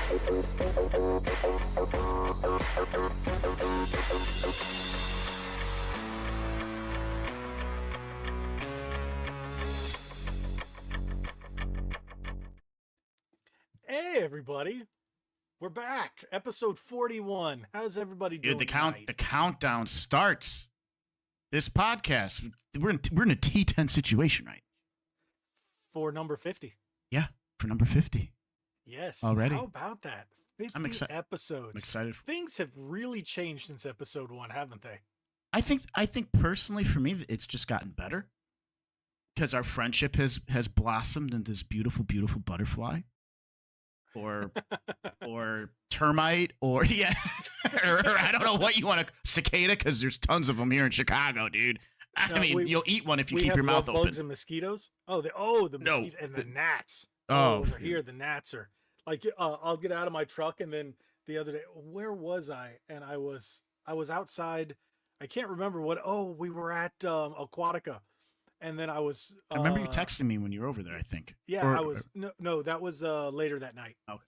Hey everybody, we're back. Episode 41. How's everybody doing? Dude, tonight? the countdown starts. This podcast, we're in a T10 situation, right? For number 50. Yeah, for number 50. Yes. Already. How about that? 50 episodes. I'm excited. Things have really changed since episode 1, haven't they? I think personally for me, it's just gotten better because our friendship has blossomed into this beautiful, beautiful butterfly. Or termite, or yeah, or I don't know what you want to cicada, because there's tons of them here in Chicago, dude. I mean, you'll eat one if you keep your mouth open. Bugs and mosquitoes. Oh, the mosquitoes and the gnats. Over here, the gnats are like. I'll get out of my truck, and then the other day, where was I? And I was outside. I can't remember what. Oh, we were at Aquatica. And then I was. I remember you texting me when you were over there, I think. Yeah, I was. No, that was later that night. Okay.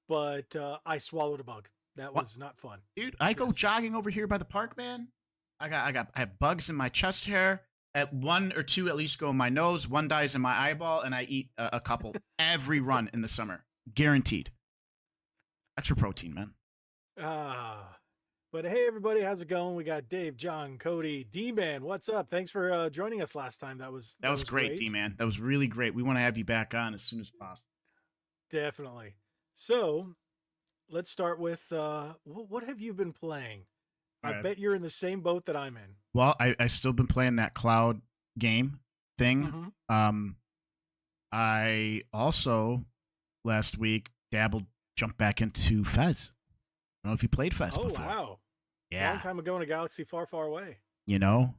But I swallowed a bug. That was not fun. Dude, I go jogging over here by the park, man. I have bugs in my chest hair. At 1 or 2 at least go in my nose. 1 dies in my eyeball, and I eat a couple every run in the summer. Guaranteed. Extra protein, man. But hey, everybody, how's it going? We got Dave, John, Cody, D-Man. What's up? Thanks for joining us last time. That was great, D-Man. That was really great. We want to have you back on as soon as possible. Definitely. So let's start with what have you been playing? I bet you're in the same boat that I'm in. Well, I still been playing that cloud game thing. Mm-hmm. I also last week jumped back into Fez. I don't know if you played Fez before. Oh, wow. Yeah. Long time ago in a galaxy far, far away. You know?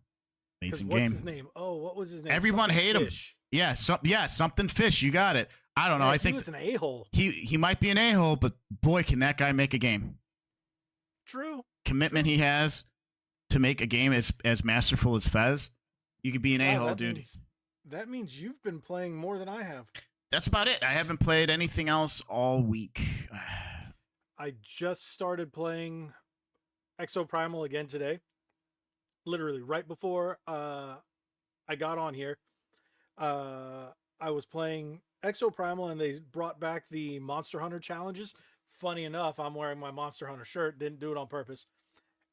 Amazing game. What's his name? Oh, what was his name? Everyone hated him. Yeah, something fish. You got it. I don't know. I think he was an a-hole. He might be an a-hole, but boy, can that guy make a game. True. Commitment he has to make a game as masterful as Fez. You could be an a-hole, dude. That means you've been playing more than I have. That's about it. I haven't played anything else all week. I just started playing Exoprimal again today. Literally right before I got on here. I was playing Exoprimal and they brought back the Monster Hunter challenges. Funny enough, I'm wearing my Monster Hunter shirt. Didn't do it on purpose.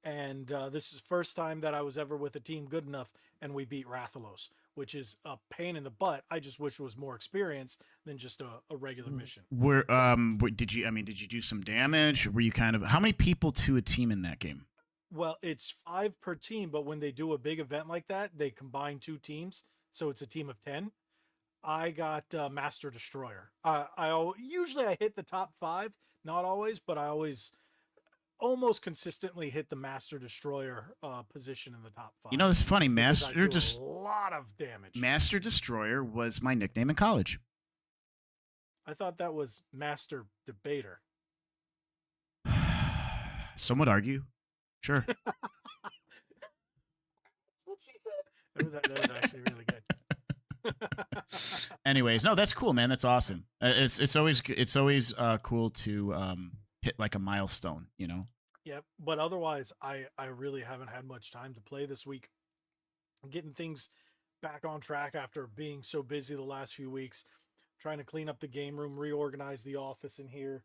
And this is the first time that I was ever with a team good enough and we beat Rathalos, which is a pain in the butt. I just wish it was more experience than just a regular mission. Did you do some damage? Were you how many people to a team in that game? Well, it's 5 per team, but when they do a big event like that, they combine 2 teams. So it's a team of 10. I got Master Destroyer. Usually I hit the top 5, not always, but I always almost consistently hit the Master Destroyer position in the top 5. You know, it's funny. A lot of damage. Master Destroyer was my nickname in college. I thought that was Master Debater. Some would argue. Sure. That's what she said. That was actually really good. Anyways, no, that's cool, man. That's awesome. It's always cool to hit like a milestone, you know. Yeah, but otherwise, I really haven't had much time to play this week. I'm getting things back on track after being so busy the last few weeks, trying to clean up the game room, reorganize the office in here,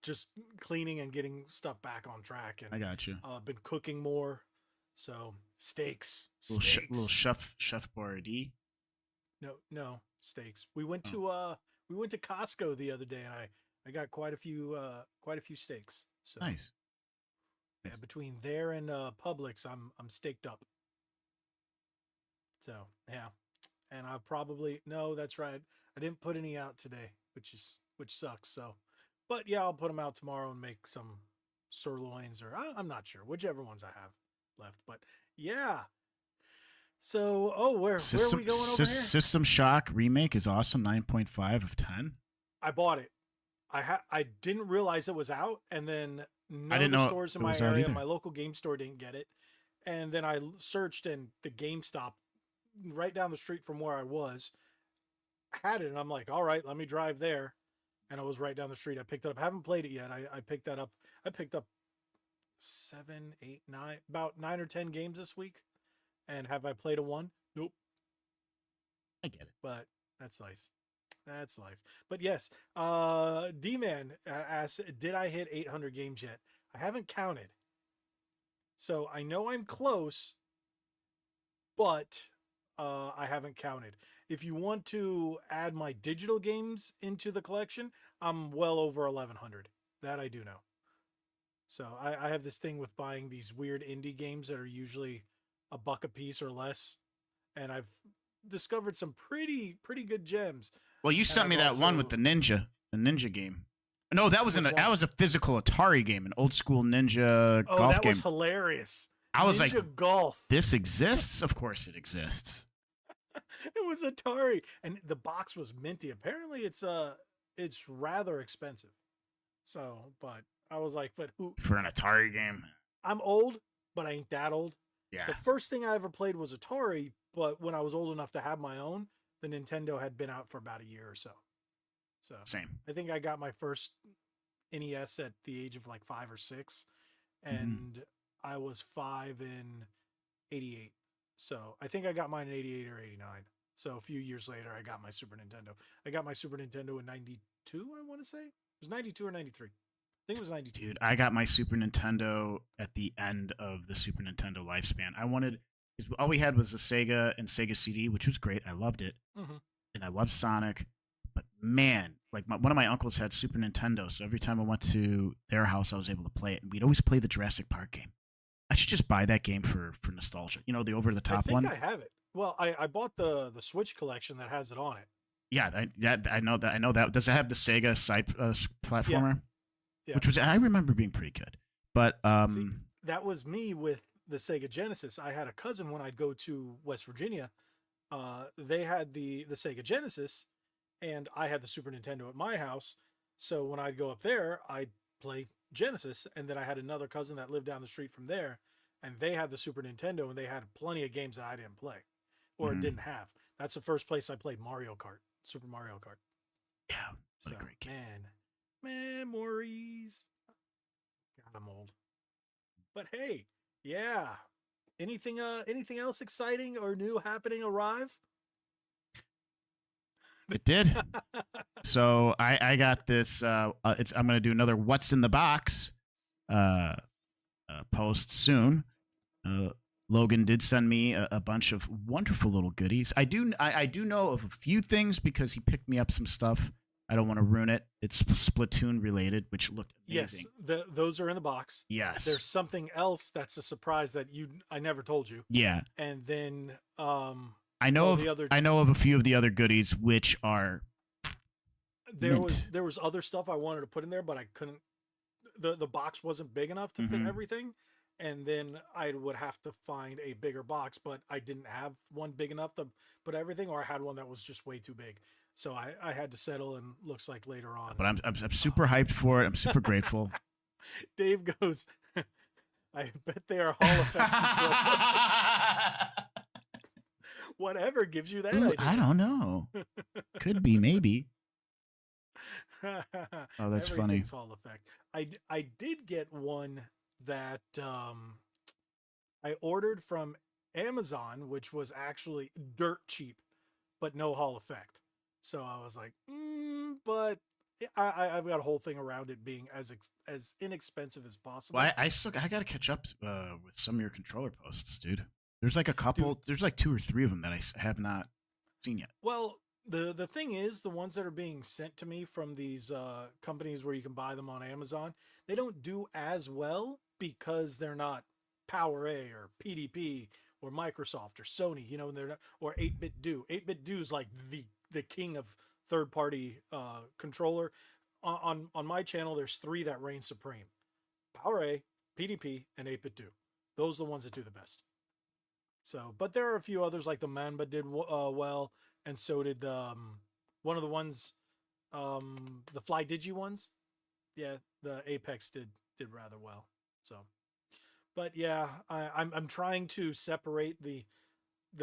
just cleaning and getting stuff back on track. And I got you. Been cooking more, so steaks. Little chef Boyardee. No steaks. We went to Costco the other day, and I got quite a few steaks. So nice. Yeah, between there and Publix, I'm staked up. So yeah, and that's right. I didn't put any out today, which sucks. So, but yeah, I'll put them out tomorrow and make some sirloins, or I'm not sure, whichever ones I have left. But yeah. So, where are we going over here? System Shock remake is awesome. 9.5 of 10. I bought it. I didn't realize it was out, and then none of the stores in my area, my local game store, didn't get it. And then I searched, and the GameStop right down the street from where I was had it, and I'm like, all right, let me drive there. and I was right down the street. I picked it up. I haven't played it yet. I picked that up. I picked up 7, 8, 9, about 9 or 10 games this week. And have I played a one? Nope. I get it. But that's nice. That's life. But yes, D-Man asked, did I hit 800 games yet? I haven't counted. So I know I'm close, but I haven't counted. If you want to add my digital games into the collection, I'm well over 1,100. That I do know. So I have this thing with buying these weird indie games that are usually $1 a piece or less. And I've discovered some pretty good gems. Well, you sent me that one with the ninja game. No, that was that was a physical Atari game, an old school ninja golf game. Oh, that was hilarious. I was ninja like, golf. This exists? Of course it exists. It was Atari, and the box was minty. Apparently, it's rather expensive. So, but I was like, but who for an Atari game? I'm old, but I ain't that old. Yeah. The first thing I ever played was Atari, but when I was old enough to have my own, the Nintendo had been out for about a year or so. So same. I think I got my first NES at the age of like 5 or 6, and I was 5 in 88. So I think I got mine in 88 or 89. So a few years later, I got my Super Nintendo. I got my Super Nintendo in 92, I want to say. It was 92 or 93. I think it was 92. Dude, I got my Super Nintendo at the end of the Super Nintendo lifespan. All we had was the Sega and Sega CD, which was great. I loved it. And I loved Sonic. But man, like one of my uncles had Super Nintendo, so every time I went to their house, I was able to play it. And we'd always play the Jurassic Park game. I should just buy that game for nostalgia. You know, the over-the-top one? I think I have it. Well, I bought the Switch collection that has it on it. Yeah, I know that. Does it have the Sega side platformer? Yeah. Which I remember being pretty good. But see, that was me with the Sega Genesis. I had a cousin when I'd go to West Virginia. They had the Sega Genesis, and I had the Super Nintendo at my house. So when I'd go up there, I'd play Genesis, and then I had another cousin that lived down the street from there, and they had the Super Nintendo, and they had plenty of games that I didn't play or didn't have. That's the first place I played Mario Kart, Super Mario Kart. Yeah, what a great game. Memories. God, I'm old. But hey, yeah. Anything else exciting or new happening arrive? It did. So I got this. I'm going to do another "What's in the Box" post soon. Logan did send me a bunch of wonderful little goodies. I do know of a few things because he picked me up some stuff. I don't want to ruin it. It's Splatoon related, which looked amazing. Yes, those are in the box. Yes. There's something else that's a surprise that I never told you. Yeah. And then I know of a few of the other goodies, which are there was other stuff I wanted to put in there, but I couldn't. The box wasn't big enough to fit everything, and then I would have to find a bigger box, but I didn't have one big enough to put everything, or I had one that was just way too big. So I had to settle, and looks like later on. But I'm super hyped for it. I'm super grateful. Dave goes, I bet they are Hall effects. Whatever gives you that idea. I don't know. Could be, maybe. Oh, that's funny. Hall effect. I did get one that I ordered from Amazon, which was actually dirt cheap, but no Hall effect. So I was like, but I've got a whole thing around it being as inexpensive as possible. Well, I got to catch up with some of your controller posts, dude. There's like a couple. Dude, there's like 2 or 3 of them that I have not seen yet. Well, the thing is, the ones that are being sent to me from these companies where you can buy them on Amazon, they don't do as well because they're not PowerA or PDP or Microsoft or Sony. You know, they're not, or 8-bit do. 8-bit do is like the king of third-party controller. On my channel, there's 3 that reign supreme: PowerA, PDP, and 8-bit do. Those are the ones that do the best. So, but there are a few others, like the Mamba did well, and so did one of the ones, the Fly Digi ones. Yeah, the Apex did rather well. So, but yeah, I'm trying to separate the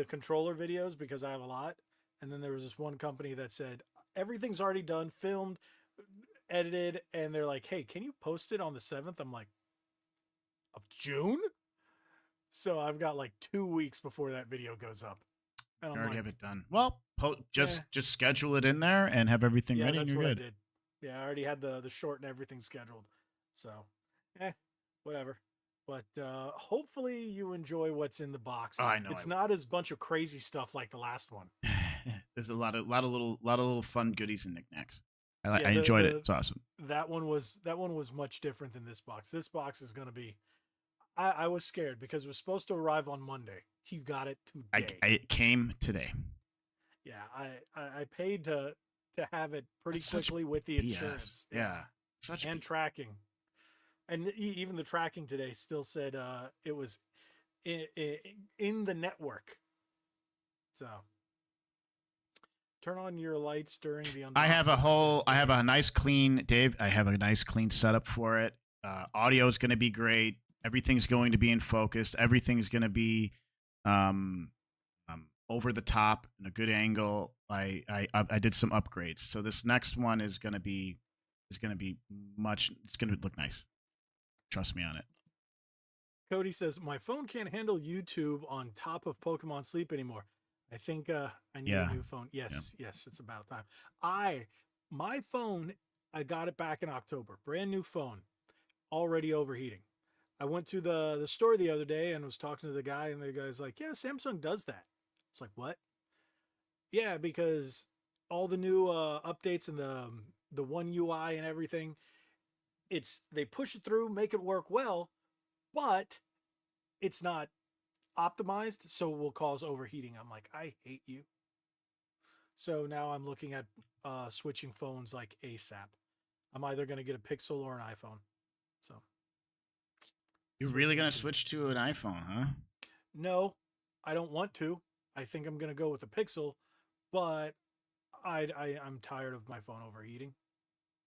controller videos because I have a lot. And then there was this one company that said everything's already done, filmed. edited, and they're like, "Hey, can you post it on the 7th?" I'm like, "Of June?" So I've got like 2 weeks before that video goes up, and You I'm already like, have it done. Well, "Yeah, just schedule it in there and have everything yeah, ready, and that's you're what I good. did. Yeah, I already had the short and everything scheduled, so eh, whatever." But hopefully you enjoy what's in the box. Oh, I know. It's not as bunch of crazy stuff like the last one. There's a lot of little fun goodies and knickknacks. Yeah, I the enjoyed it. the It's awesome. that one was much different than this box. This box is gonna be. I was scared because it was supposed to arrive on Monday. He got it today. It came today. Yeah, I paid to have it pretty That's such quickly with the BS. insurance. Yeah, such And BS. tracking. And even the tracking today still said it was in the network. So turn on your lights during the unboxing. I have a nice clean, Dave. I have a nice clean setup for it. Audio is going to be great. Everything's going to be in focus. Everything's going to be over the top in a good angle. I did some upgrades, so this next one is going to be much. It's going to look nice. Trust me on it. Cody says my phone can't handle YouTube on top of Pokemon Sleep anymore. I think I need a new phone. Yes, yes, it's about time. My phone, I got it back in October. Brand new phone, already overheating. I went to the store the other day and was talking to the guy, and the guy's like, "Yeah, Samsung does that." It's like, "What?" Yeah, because all the new updates and the One UI and everything, they push it through, make it work well, but it's not optimized, so it will cause overheating. I'm like, I hate you. So now I'm looking at switching phones like ASAP. I'm either going to get a Pixel or an iPhone. So you're really going to switch to an iPhone, huh? No, I don't want to. I think I'm going to go with a Pixel, but I'm tired of my phone overheating.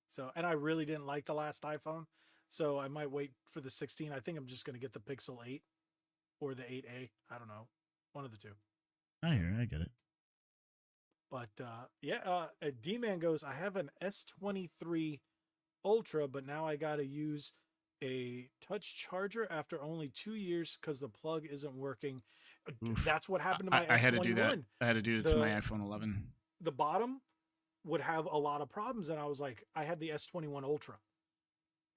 So, and I really didn't like the last iPhone, so I might wait for the 16. I think I'm just going to get the Pixel 8 or the 8A. I don't know, one of the two. I get it. But D-Man goes, I have an S23 Ultra, but now I got to use a touch charger after only 2 years because the plug isn't working. Oof. That's what happened to my S21. I had to do that. I had to do it to my iPhone 11. The bottom would have a lot of problems, and I was like, I had the S21 Ultra,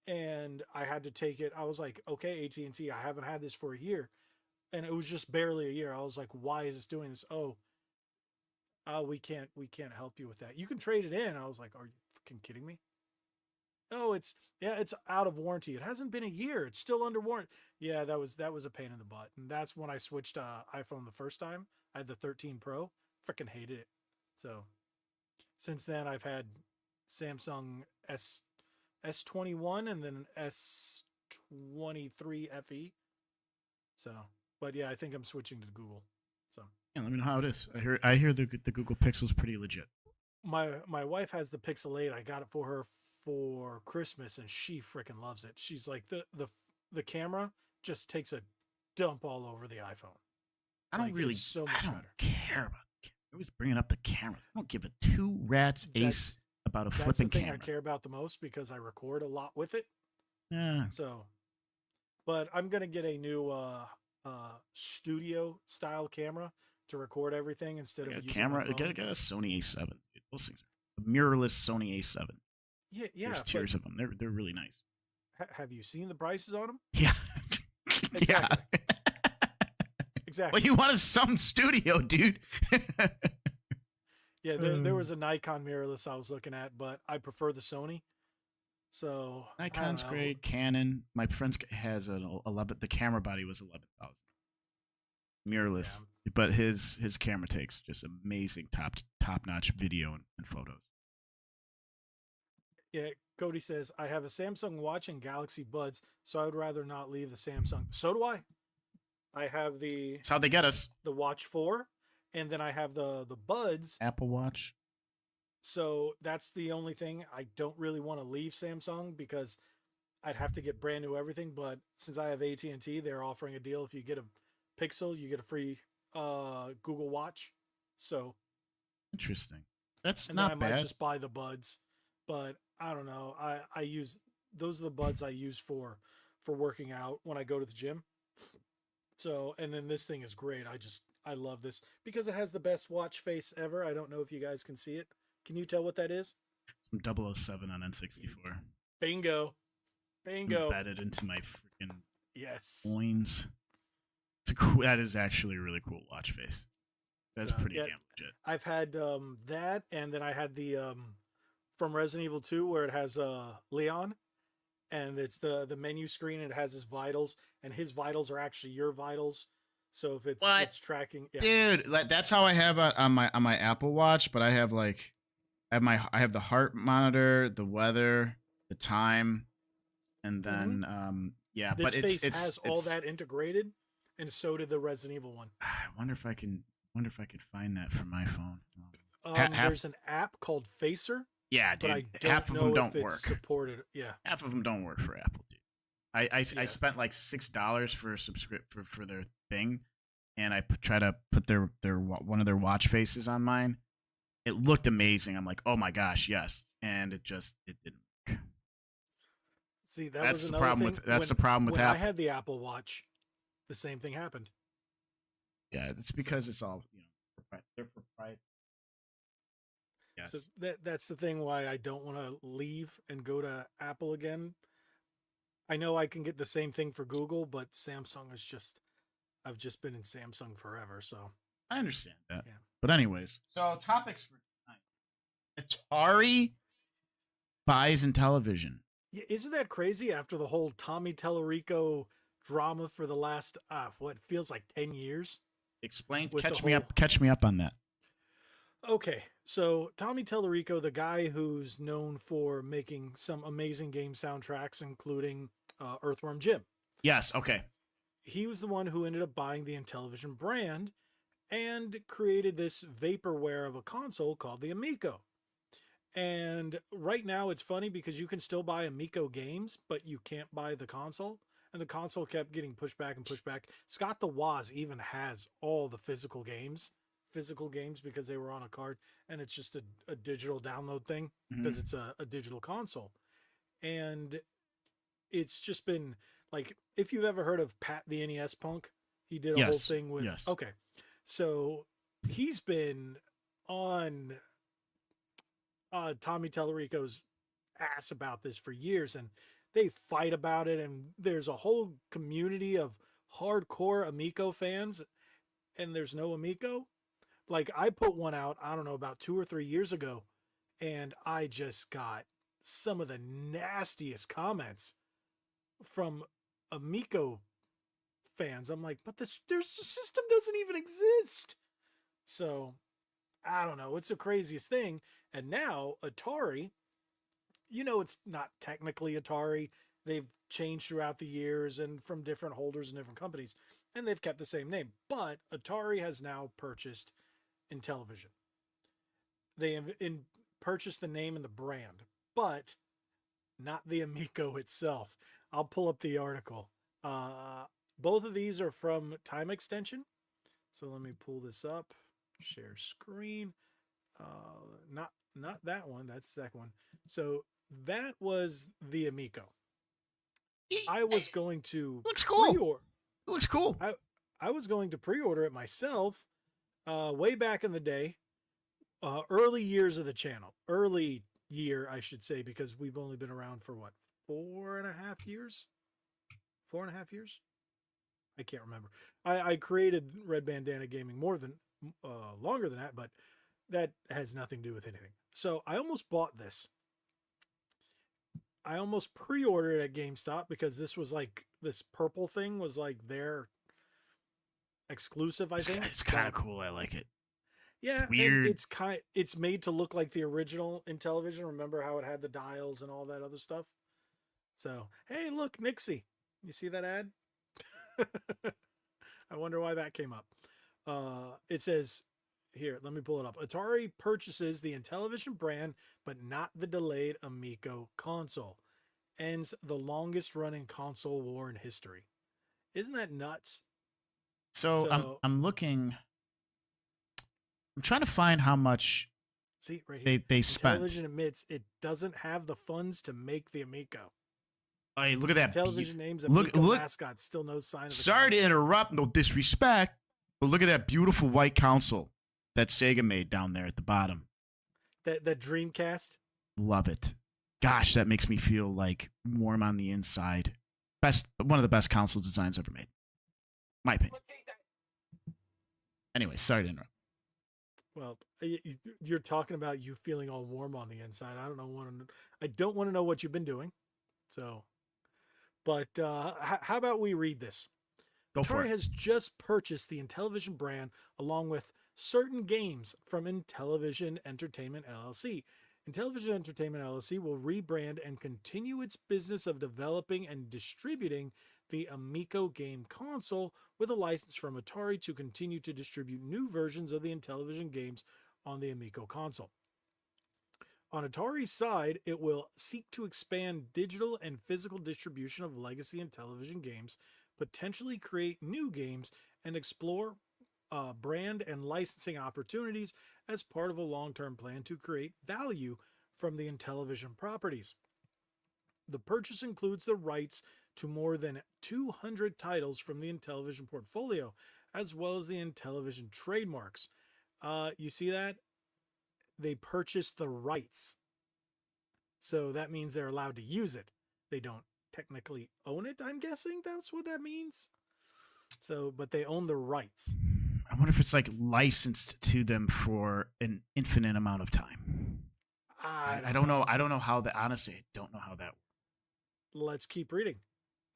and I had to take it. I was like, okay, AT&T, I haven't had this for a year, and it was just barely a year. I was like, why is this doing this? Oh, we can't help you with that. You can trade it in. I was like, are you fucking kidding me? Oh, it's out of warranty. It hasn't been a year. It's still under warranty. Yeah, that was a pain in the butt. And that's when I switched iPhone the first time. I had the 13 Pro. Freaking hated it. So since then I've had Samsung S21 and then S23 FE. So, but yeah, I think I'm switching to Google. So yeah, let me know how it is. I hear the Google Pixel's pretty legit. My wife has the Pixel 8. I got it for her for Christmas, and she freaking loves it. She's like, the camera just takes a dump all over the iPhone. I don't care about I was bringing up the camera. I don't give a two rats ace about a flipping camera. That's the thing I care about the most because I record a lot with it. Yeah. So, but I'm gonna get a new studio style camera to record everything instead of using camera. Get a Sony A7. Those things are a mirrorless Sony A7. Yeah. There's tiers of them. They're really nice. Have you seen the prices on them? Yeah. Exactly. Yeah. Exactly. Well, you want some studio, dude. Yeah, there was a Nikon mirrorless I was looking at, but I prefer the Sony. So Nikon's great. Canon. My friend has an 11. The camera body was 11,000. Mirrorless, but his camera takes just amazing top notch video and photos. Yeah, Cody says I have a Samsung watch and Galaxy Buds, so I would rather not leave the Samsung. So do I. I have That's how they get us. The Watch 4, and then I have the Buds. Apple Watch. So that's the only thing. I don't really want to leave Samsung because I'd have to get brand new everything. But since I have AT&T, they're offering a deal. If you get a Pixel, you get a free Google Watch. So interesting. That's and not then bad. I might just buy the Buds, but I don't know. I use those are the buds I use for working out when I go to the gym. So, and then this thing is great. I love this because it has the best watch face ever. I don't know if you guys can see it. Can you tell what that is? From 007 on N64. Bingo. Bingo. Embedded into my freaking Yes. coins. That is actually a really cool watch face. That's pretty damn legit. I've had that, and then I had the from Resident Evil 2 where it has Leon, and it's the menu screen, and it has his vitals, and his vitals are actually your vitals. So if it's tracking, dude, that's how I have on my Apple Watch, but I have I have the heart monitor, the weather, the time, and then this face has all that integrated, and so did the Resident Evil one. I wonder if I can find that for my phone. There's an app called Facer. Yeah, dude. But I don't half of them don't work. Supported. Yeah. Half of them don't work for Apple, dude. I spent like $6 for a for their thing, and I try to put their one of their watch faces on mine. It looked amazing. I'm like, oh my gosh, yes, and it didn't work. See, that's the problem with when Apple. I had the Apple Watch, the same thing happened. Yeah, it's because it's all they're proprietary. Yes. So that's the thing why I don't want to leave and go to Apple again. I know I can get the same thing for Google, but Samsung is I've just been in Samsung forever, so I understand that. Yeah. But anyways, so topics for tonight. Atari buys Intellivision. Yeah, isn't that crazy after the whole Tommy Tallarico drama for the last what feels like 10 years? Explain, catch me up on that. Okay, so Tommy Tallarico, the guy who's known for making some amazing game soundtracks, including Earthworm Jim. Yes, okay. He was the one who ended up buying the Intellivision brand and created this vaporware of a console called the Amico. And right now it's funny because you can still buy Amico games, but you can't buy the console. And the console kept getting pushed back and pushed back. Scott the Woz even has all the physical games because they were on a card, and it's just a digital download thing because it's a digital console. And it's just been like, if you've ever heard of Pat the NES Punk, he did a whole thing with, okay. So he's been on Tommy Tallarico's ass about this for years, and they fight about it, and there's a whole community of hardcore Amico fans, and there's no Amico. Like, I put one out, I don't know, about 2 or 3 years ago, and I just got some of the nastiest comments from Amico fans. I'm like, but the system doesn't even exist. So, I don't know. It's the craziest thing. And now, Atari, it's not technically Atari. They've changed throughout the years and from different holders and different companies, and they've kept the same name. But Atari has now purchased Intellivision. They have purchased the name and the brand, but not the Amico itself. I'll pull up the article. Both of these are from Time Extension. So let me pull this up. Share screen. Not that one. That's the second one. So that was the Amico. I was going to looks cool. It looks cool. I was going to pre-order it myself way back in the day, early years of the channel. Early year, I should say, because we've only been around for what, 4.5 years? 4.5 years? I can't remember. I created Red Bandana Gaming longer than that, but that has nothing to do with anything. So I almost bought this. I almost pre-ordered it at GameStop because this purple thing was like their exclusive, I think. It's kind of cool. I like it. Yeah, weird. It's made to look like the original Intellivision. Remember how it had the dials and all that other stuff? So, hey, look, Nixie. You see that ad? I wonder why that came up. It says, here, let me pull it up. Atari purchases the Intellivision brand, but not the delayed Amico console. Ends the longest running console war in history. Isn't that nuts? So I'm looking. I'm trying to find how much See, right here. They spent. Intellivision admits it doesn't have the funds to make the Amico. Hey, look at that. Intellivision names look, Amico mascot, still no sign of the Sorry to interrupt, no disrespect, but look at that beautiful white console that Sega made down there at the bottom. That Dreamcast. Love it. Gosh, that makes me feel like warm on the inside. One of the best console designs ever made. My opinion. Anyway, sorry to interrupt. Well, you're talking about you feeling all warm on the inside. I don't want to know what you've been doing. So, but how about we read this? Go for Atari it. has just purchased the Intellivision brand along with certain games from Intellivision Entertainment LLC. Intellivision Entertainment LLC will rebrand and continue its business of developing and distributing the Amico game console with a license from Atari to continue to distribute new versions of the Intellivision games on the Amico console. On Atari's side, it will seek to expand digital and physical distribution of legacy Intellivision games, potentially create new games, and explore brand and licensing opportunities as part of a long-term plan to create value from the Intellivision properties. The purchase includes the rights to more than 200 titles from the Intellivision portfolio, as well as the Intellivision trademarks. You see that? They purchased the rights. So that means they're allowed to use it. They don't technically own it, I'm guessing that's what that means. So, but they own the rights. I wonder if it's like licensed to them for an infinite amount of time. I don't know. I don't know how that, honestly, I don't know how that works. Let's keep reading.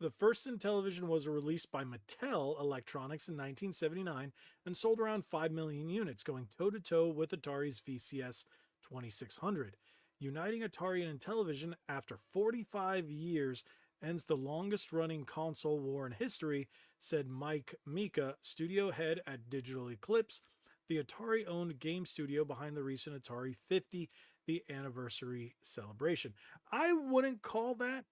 The first Intellivision was released by Mattel Electronics in 1979 and sold around 5 million units, going toe-to-toe with Atari's VCS 2600. Uniting Atari and Intellivision after 45 years ends the longest-running console war in history, said Mike Mika, studio head at Digital Eclipse, the Atari-owned game studio behind the recent Atari 50, the anniversary celebration. I wouldn't call that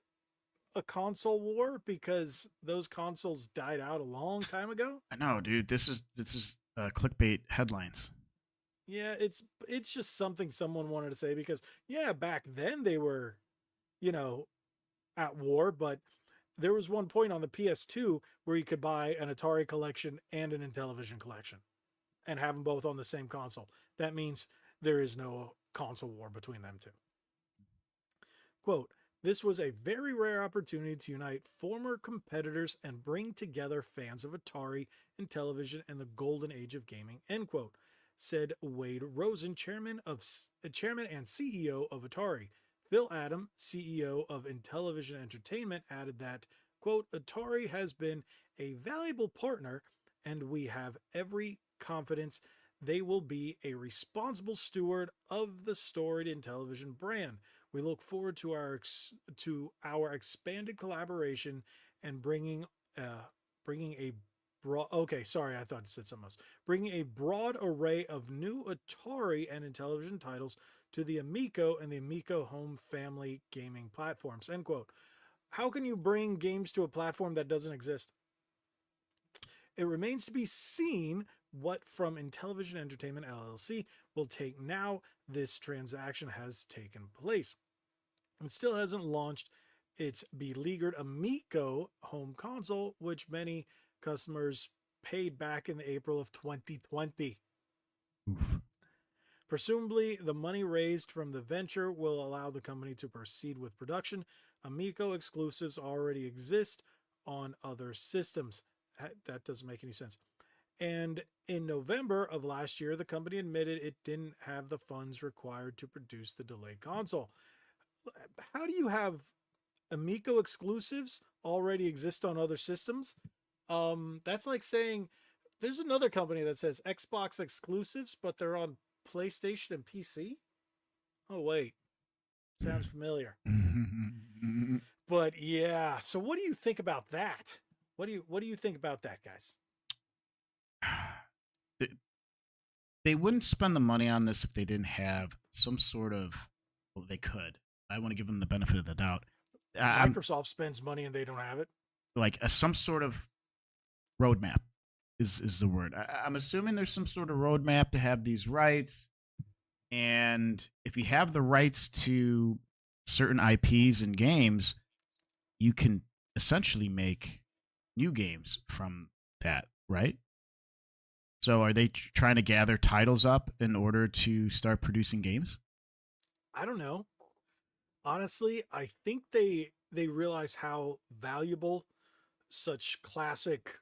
a console war because those consoles died out a long time ago. I know, dude. This is clickbait headlines. Yeah, it's just something someone wanted to say because back then they were, at war, but there was one point on the PS2 where you could buy an Atari collection and an Intellivision collection and have them both on the same console. That means there is no console war between them two. Quote, "This was a very rare opportunity to unite former competitors and bring together fans of Atari, Intellivision, and the golden age of gaming," end quote, said Wade Rosen, chairman and CEO of Atari. Phil Adam, CEO of Intellivision Entertainment, added that, quote, "Atari has been a valuable partner, and we have every confidence they will be a responsible steward of the storied Intellivision brand. We look forward to our expanded collaboration and bringing a broad array of new Atari and Intellivision titles to the Amico and the Amico home family gaming platforms," end quote. How can you bring games to a platform that doesn't exist? It remains to be seen what from Intellivision Entertainment LLC will take now this transaction has taken place. It still hasn't launched its beleaguered Amico home console, which many customers paid back in April of 2020. Oof. Presumably, the money raised from the venture will allow the company to proceed with production. Amico exclusives already exist on other systems. That doesn't make any sense. And in November of last year, the company admitted it didn't have the funds required to produce the delayed console. How do you have Amico exclusives already exist on other systems? That's like saying there's another company that says Xbox exclusives, but they're on PlayStation and PC. Oh wait, sounds familiar. But yeah, so what do you think about that? What do you think about that, guys? They wouldn't spend the money on this if they didn't have some sort of. Well, they could. I want to give them the benefit of the doubt. Microsoft spends money and they don't have it. Like some sort of roadmap is the word. I'm assuming there's some sort of roadmap to have these rights, And if you have the rights to certain IPs and games, you can essentially make new games from that, right? So are they trying to gather titles up in order to start producing games? I don't know. Honestly, I think they realize how valuable such classic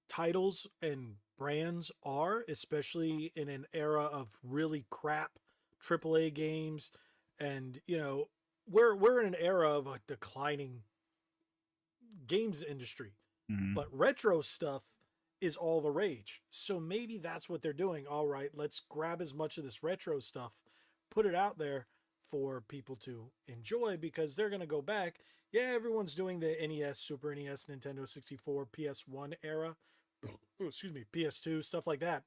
titles and brands are, especially in an era of really crap AAA games. And we're in an era of a declining games industry, Hmm. but retro stuff is all the rage. So maybe that's what they're doing. All right, let's grab as much of this retro stuff, put it out there for people to enjoy, because they're going to go back. Yeah, everyone's doing the NES, Super NES, Nintendo 64, PS1 era. Oh, excuse me, PS2, stuff like that.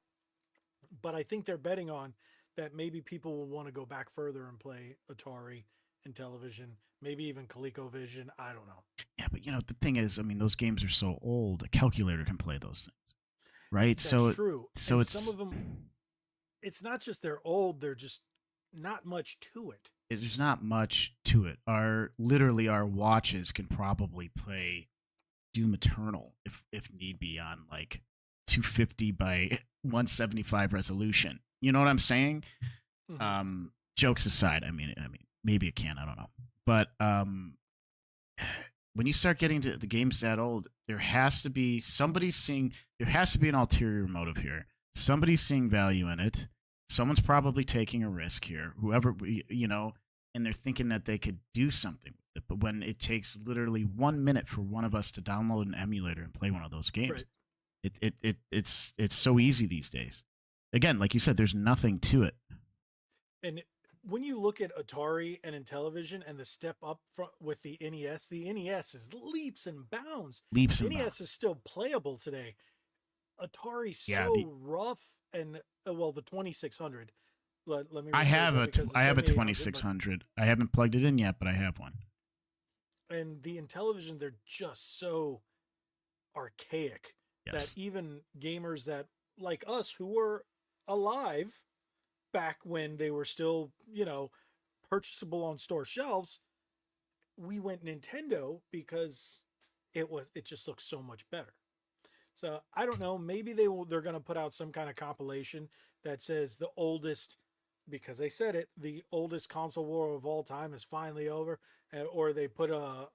But I think they're betting on that maybe people will want to go back further and play Atari and Intellivision, maybe even ColecoVision. I don't know. Yeah, but the thing is, I mean, those games are so old. A calculator can play those things, right? That's So, true. so And some of them, it's not just they're old, they're just not much to it. there's not much to it. Our watches can probably play Doom Eternal if need be on like 250 by 175 resolution. You know what I'm saying? Mm-hmm. Jokes aside, I mean, maybe it can. I don't know, but when you start getting to the games that old, there has to be somebody seeing. There has to be an ulterior motive here. Somebody's seeing value in it. Someone's probably taking a risk here. Whoever and they're thinking that they could do something with it. But when it takes literally 1 minute for one of us to download an emulator and play one of those games, Right. it's so easy these days. Again, like you said, there's nothing to it. And when you look at Atari and Intellivision and the step up with the NES is leaps and bounds. Leaps and NES bounds. is still playable today. Atari's Yeah, so rough, and well, the 2600. Let me I rephrase have that, a because the I have a 7800, but 2600. I haven't plugged it in yet, but I have one. and the Intellivision, they're just so archaic that Yes. even gamers that like us, who were alive back when they were still, purchasable on store shelves, we went Nintendo because it just looks so much better. So I don't know. Maybe they're going to put out some kind of compilation that says the oldest, because they said it, the oldest console war of all time is finally over, or they put a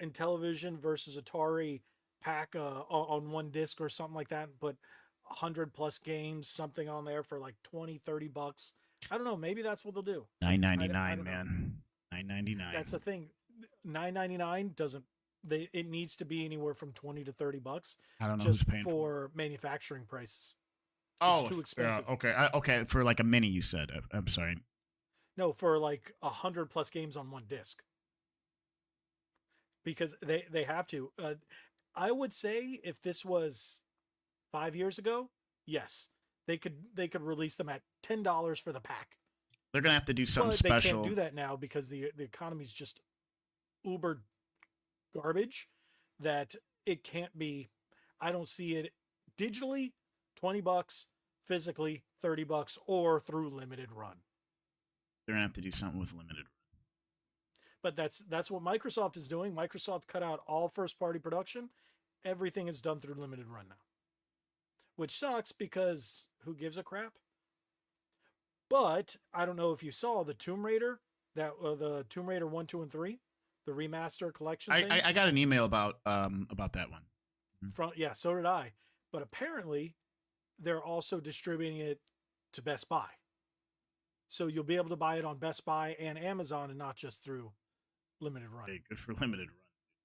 Intellivision versus Atari pack on one disc or something like that, and put 100 plus games, something on there for like 20, $30. I don't know. Maybe that's what they'll do. Nine I, ninety I nine, don't know. man. That's the $9.99. thing. 9.99 doesn't. It needs to be anywhere from 20 to $30 I don't know who's just paying for it. for manufacturing prices. It's Oh, too expensive. okay. Okay, for like a mini, you said. I'm sorry. No, for like 100 plus games on one disc, because they have to. I would say if this was 5 years ago, yes, they could release them at $10 for the pack. They're gonna have to do something But they can't special. do that now because the economy's just uber garbage, that it can't be. I don't see it digitally, $20, physically $30, or through limited run. They're gonna have to do something with limited. But that's what Microsoft is doing. Microsoft cut out all first party production. Everything is done through limited run now, which sucks because who gives a crap? But I don't know if you saw the Tomb Raider, that the Tomb Raider 1, 2, and 3, the remaster collection thing. I got an email about that one. Yeah, so did I. But apparently, they're also distributing it to Best Buy. So you'll be able to buy it on Best Buy and Amazon, and not just through limited run. Hey, good for limited run.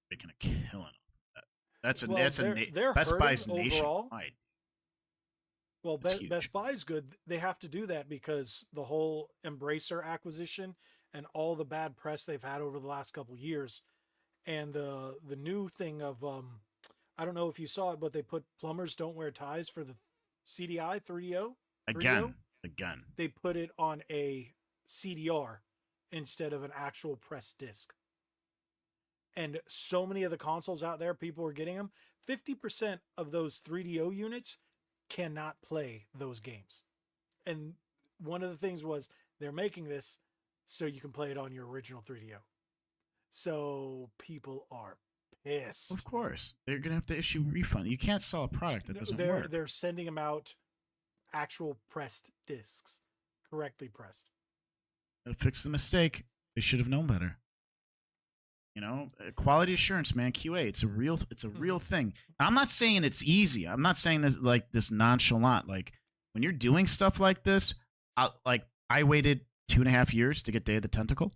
Making a killing off that. Well, they're Best hurting Buy's overall. nationwide. Well, That's huge. Best Buy's good. They have to do that because the whole Embracer acquisition and all the bad press they've had over the last couple of years, and the new thing of I don't know if you saw it, but they put plumbers don't wear ties for the CDI 3DO. Again. They put it on a CDR instead of an actual press disc. And so many of the consoles out there, people are getting them. 50% of those 3DO units cannot play those games. And one of the things was they're making this so you can play it on your original 3DO. So people are pissed. Of course, they're gonna have to issue refund. You can't sell a product that doesn't work. They're sending them out actual pressed discs, correctly pressed. Gotta fix the mistake. They should have known better. You know, quality assurance, man. QA, it's a real thing. I'm not saying it's easy. I'm not saying this like this nonchalant. Like when you're doing stuff like this, I waited 2.5 years to get Day of the Tentacle.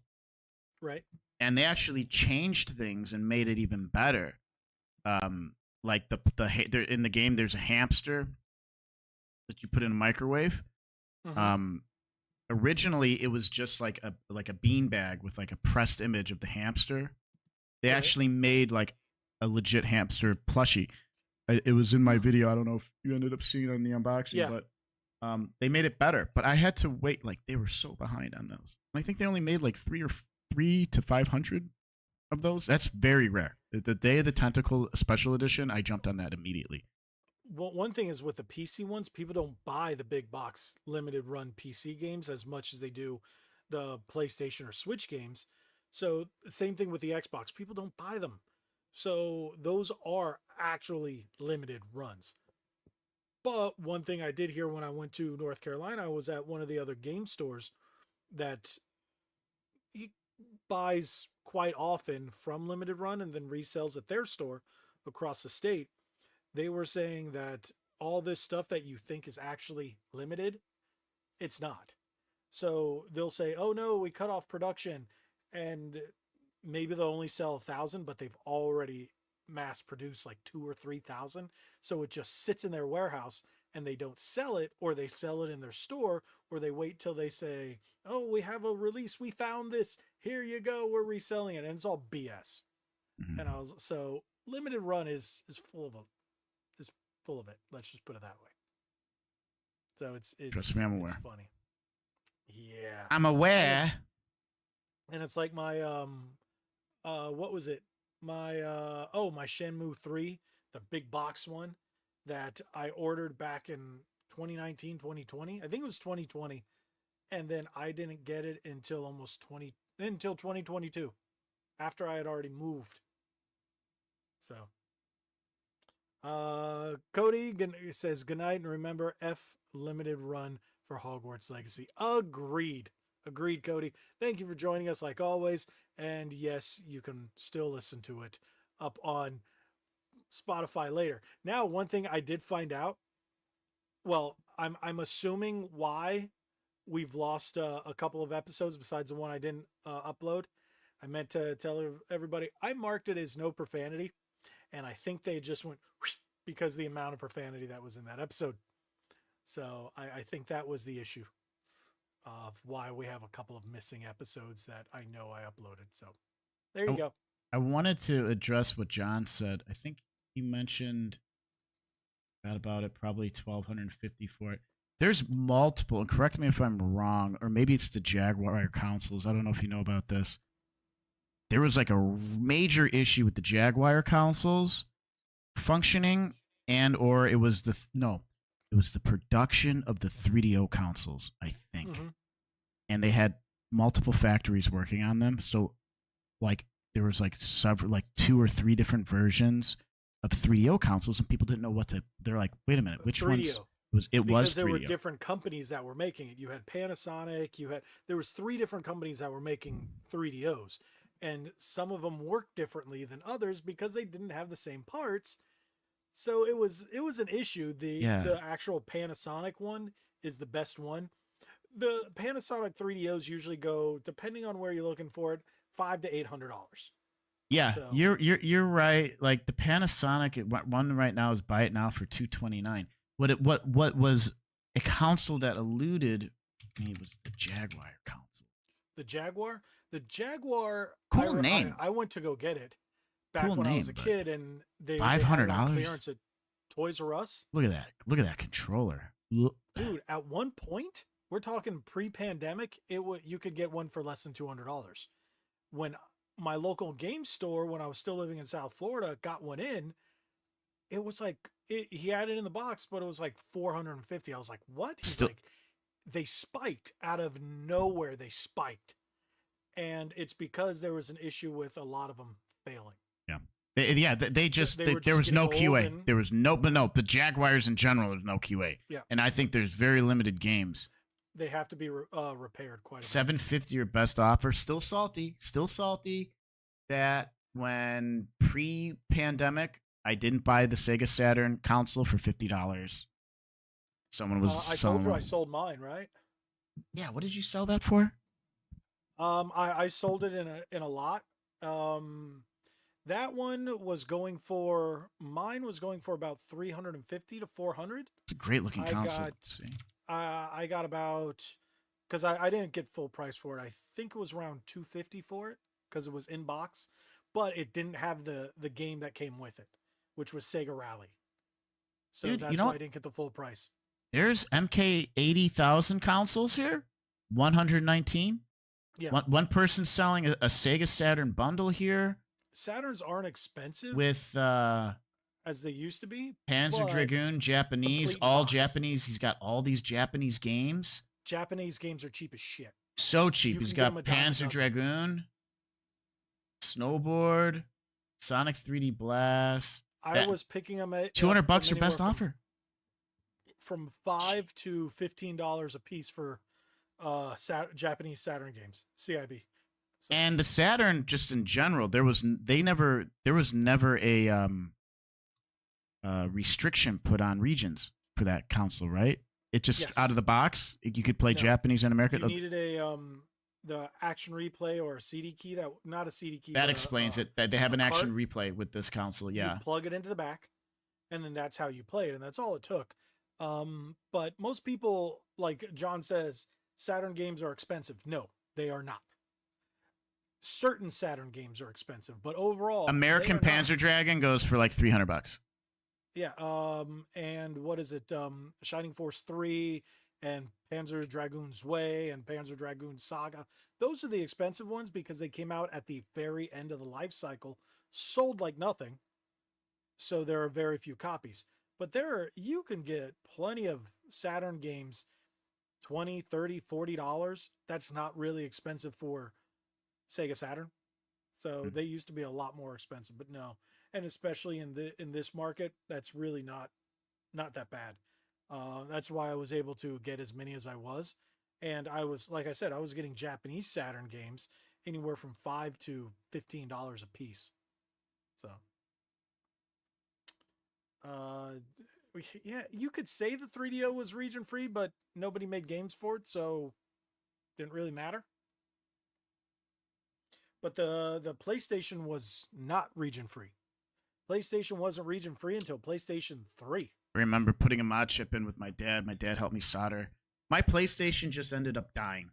Right. And they actually changed things and made it even better. Like in the game, there's a hamster that you put in a microwave. Mm-hmm. Originally, it was just like a beanbag with like a pressed image of the hamster. They actually made like a legit hamster plushie. It was in my video. I don't know if you ended up seeing it on the unboxing, but they made it better. But I had to wait. Like they were so behind on those. I think they only made like 3 to 500 of those. That's very rare. The Day of the Tentacle Special Edition, I jumped on that immediately. Well, one thing is with the PC ones, people don't buy the big box limited run PC games as much as they do the PlayStation or Switch games. So the same thing with the Xbox. People don't buy them. So those are actually limited runs. But one thing I did hear when I went to North Carolina, I was at one of the other game stores that he buys quite often from limited run and then resells at their store across the state. They were saying that all this stuff that you think is actually limited, it's not. So they'll say, oh no, we cut off production, and maybe they'll only sell 1,000, but they've already mass produced like 2,000 or 3,000. So it just sits in their warehouse and they don't sell it, or they sell it in their store, or they wait till they say, oh, we have a release. We found this. Here you go. We're reselling it. And it's all BS. Mm-hmm. And so limited run is full of it. Let's just put it that way. So it's trust me, I'm aware. It's funny. Yeah. I'm aware. And it's like my what was it? My my Shenmue 3, the big box one that I ordered back in 2019, 2020. I think it was 2020. And then I didn't get it until until 2022, after I had already moved. So Cody says good night, and remember F limited run for Hogwarts Legacy. Agreed, Cody. Thank you for joining us like always. And yes, you can still listen to it up on Spotify later. Now, one thing I did find out, well, I'm assuming why we've lost a couple of episodes besides the one I didn't upload. I meant to tell everybody I marked it as no profanity, and I think they just went because of the amount of profanity that was in that episode. So I think that was the issue of why we have a couple of missing episodes that I know I uploaded. So there you go. I wanted to address what John said. I think he mentioned about it, probably 1,250 for it. There's multiple, and correct me if I'm wrong, or maybe it's the Jaguar consoles. I don't know if you know about this. There was like a major issue with the Jaguar consoles functioning, and or it was it was the production of the 3DO consoles, I think. Mm-hmm. And they had multiple factories working on them. So like there was like 2 or 3 different versions of 3DO consoles, and people didn't know what to. They're like, wait a minute, which 3DO. Ones? Because there 3DO. were different companies that were making it. You had Panasonic. There was 3 different companies that were making 3DOs, and some of them worked differently than others because they didn't have the same parts. So it was an issue. The actual Panasonic one is the best one. The Panasonic 3DOs usually go, depending on where you're looking for it, $500 to $800. Yeah, so. You're right. Like the Panasonic one right now is buy it now for $229. What was a console that eluded me was the Jaguar console. The Jaguar. Cool name. I went to go get it back when I was a kid, and they $500 clearance at Toys R Us. Look at that! Look at that controller, dude. At one point, we're talking pre-pandemic, you could get one for less than $200. When my local game store, when I was still living in South Florida, got one in, it was like he had it in the box, but it was like $450. I was like, what? He's like, they spiked out of nowhere. They spiked, and it's because there was an issue with a lot of them failing. They there was no QA. There was no, the Jaguars in general, there's no QA. Yeah. And I think there's very limited games. They have to be repaired quite a bit. $750 your best offer. Still salty. That when pre-pandemic, I didn't buy the Sega Saturn console for $50. Someone was I told you I sold mine, right? Yeah, what did you sell that for? I sold it in a lot. That one was going for about 350 to 400. It's a great looking console. I got about, because I didn't get full price for it. I think it was around 250 for it because it was in box, but it didn't have the game that came with it, which was Sega Rally. So dude, that's why I didn't get the full price. There's MK 80,000 consoles here, 119. Yeah. One person selling a Sega Saturn bundle here. Saturns aren't expensive with as they used to be. Panzer Dragoon, Japanese, all box. Japanese. He's got all these Japanese games. Japanese games are cheap as shit. So cheap. He's got Panzer Dragoon, Snowboard, Sonic 3D Blast. I was picking them at $200 your best offer. From $5 to $15 a piece for Japanese Saturn games, CIB. So. And the Saturn, just in general, there was never a restriction put on regions for that console, right? It just out of the box, you could play Japanese in America. You needed the action replay or a CD key not a CD key. That explains it. That they have an action replay with this console. Yeah, you plug it into the back, and then that's how you play it, and that's all it took. But most people, like John says, Saturn games are expensive. No, they are not. Certain Saturn games are expensive, but overall, American Panzer Dragon goes for like $300. Yeah. And what is it? Shining Force 3 and Panzer Dragoon's Way and Panzer Dragoon Saga. Those are the expensive ones because they came out at the very end of the life cycle, sold like nothing. So there are very few copies. But you can get plenty of Saturn games, $20, $30, $40. That's not really expensive for Sega Saturn. So they used to be a lot more expensive, but no. And especially in this market, that's really not that bad. That's why I was able to get as many as I was. And I was, like I said, I was getting Japanese Saturn games anywhere from $5 to $15 a piece. So yeah, you could say the 3DO was region free, but nobody made games for it, so it didn't really matter. But the PlayStation was not region free. PlayStation wasn't region free until PlayStation 3. I remember putting a mod chip in with my dad. My dad helped me solder. My PlayStation just ended up dying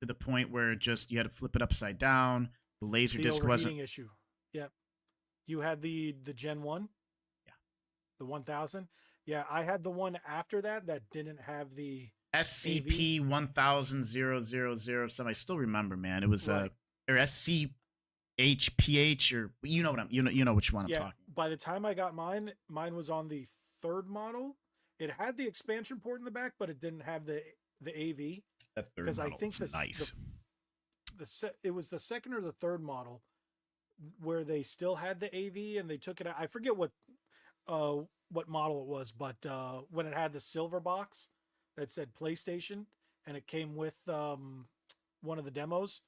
to the point where you had to flip it upside down. The laser disc wasn't issue. Yep. You had the Gen 1? Yeah. The 1000? Yeah, I had the one after that didn't have the SCP 1000 some. I still remember, man. It was or SCHPH or you know which one I'm talking. By the time I got mine was on the third model. It had the expansion port in the back, but it didn't have the AV. That third model I think was nice. It was the second or the third model where they still had the AV and they took it out. I forget what model it was, but when it had the silver box that said PlayStation and it came with one of the demos,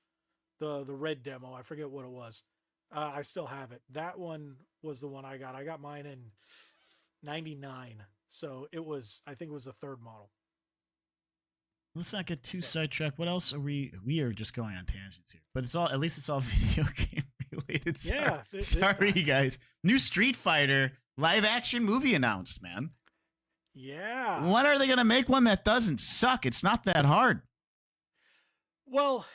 the red demo, I forget what it was. I still have it. That one was the one I got. I got mine in 99. So I think it was the third model. Let's not get too sidetracked. What else are we are just going on tangents here, but at least it's all video game related. Sorry guys. New Street Fighter live action movie announced, man. Yeah. When are they going to make one that doesn't suck? It's not that hard. Well,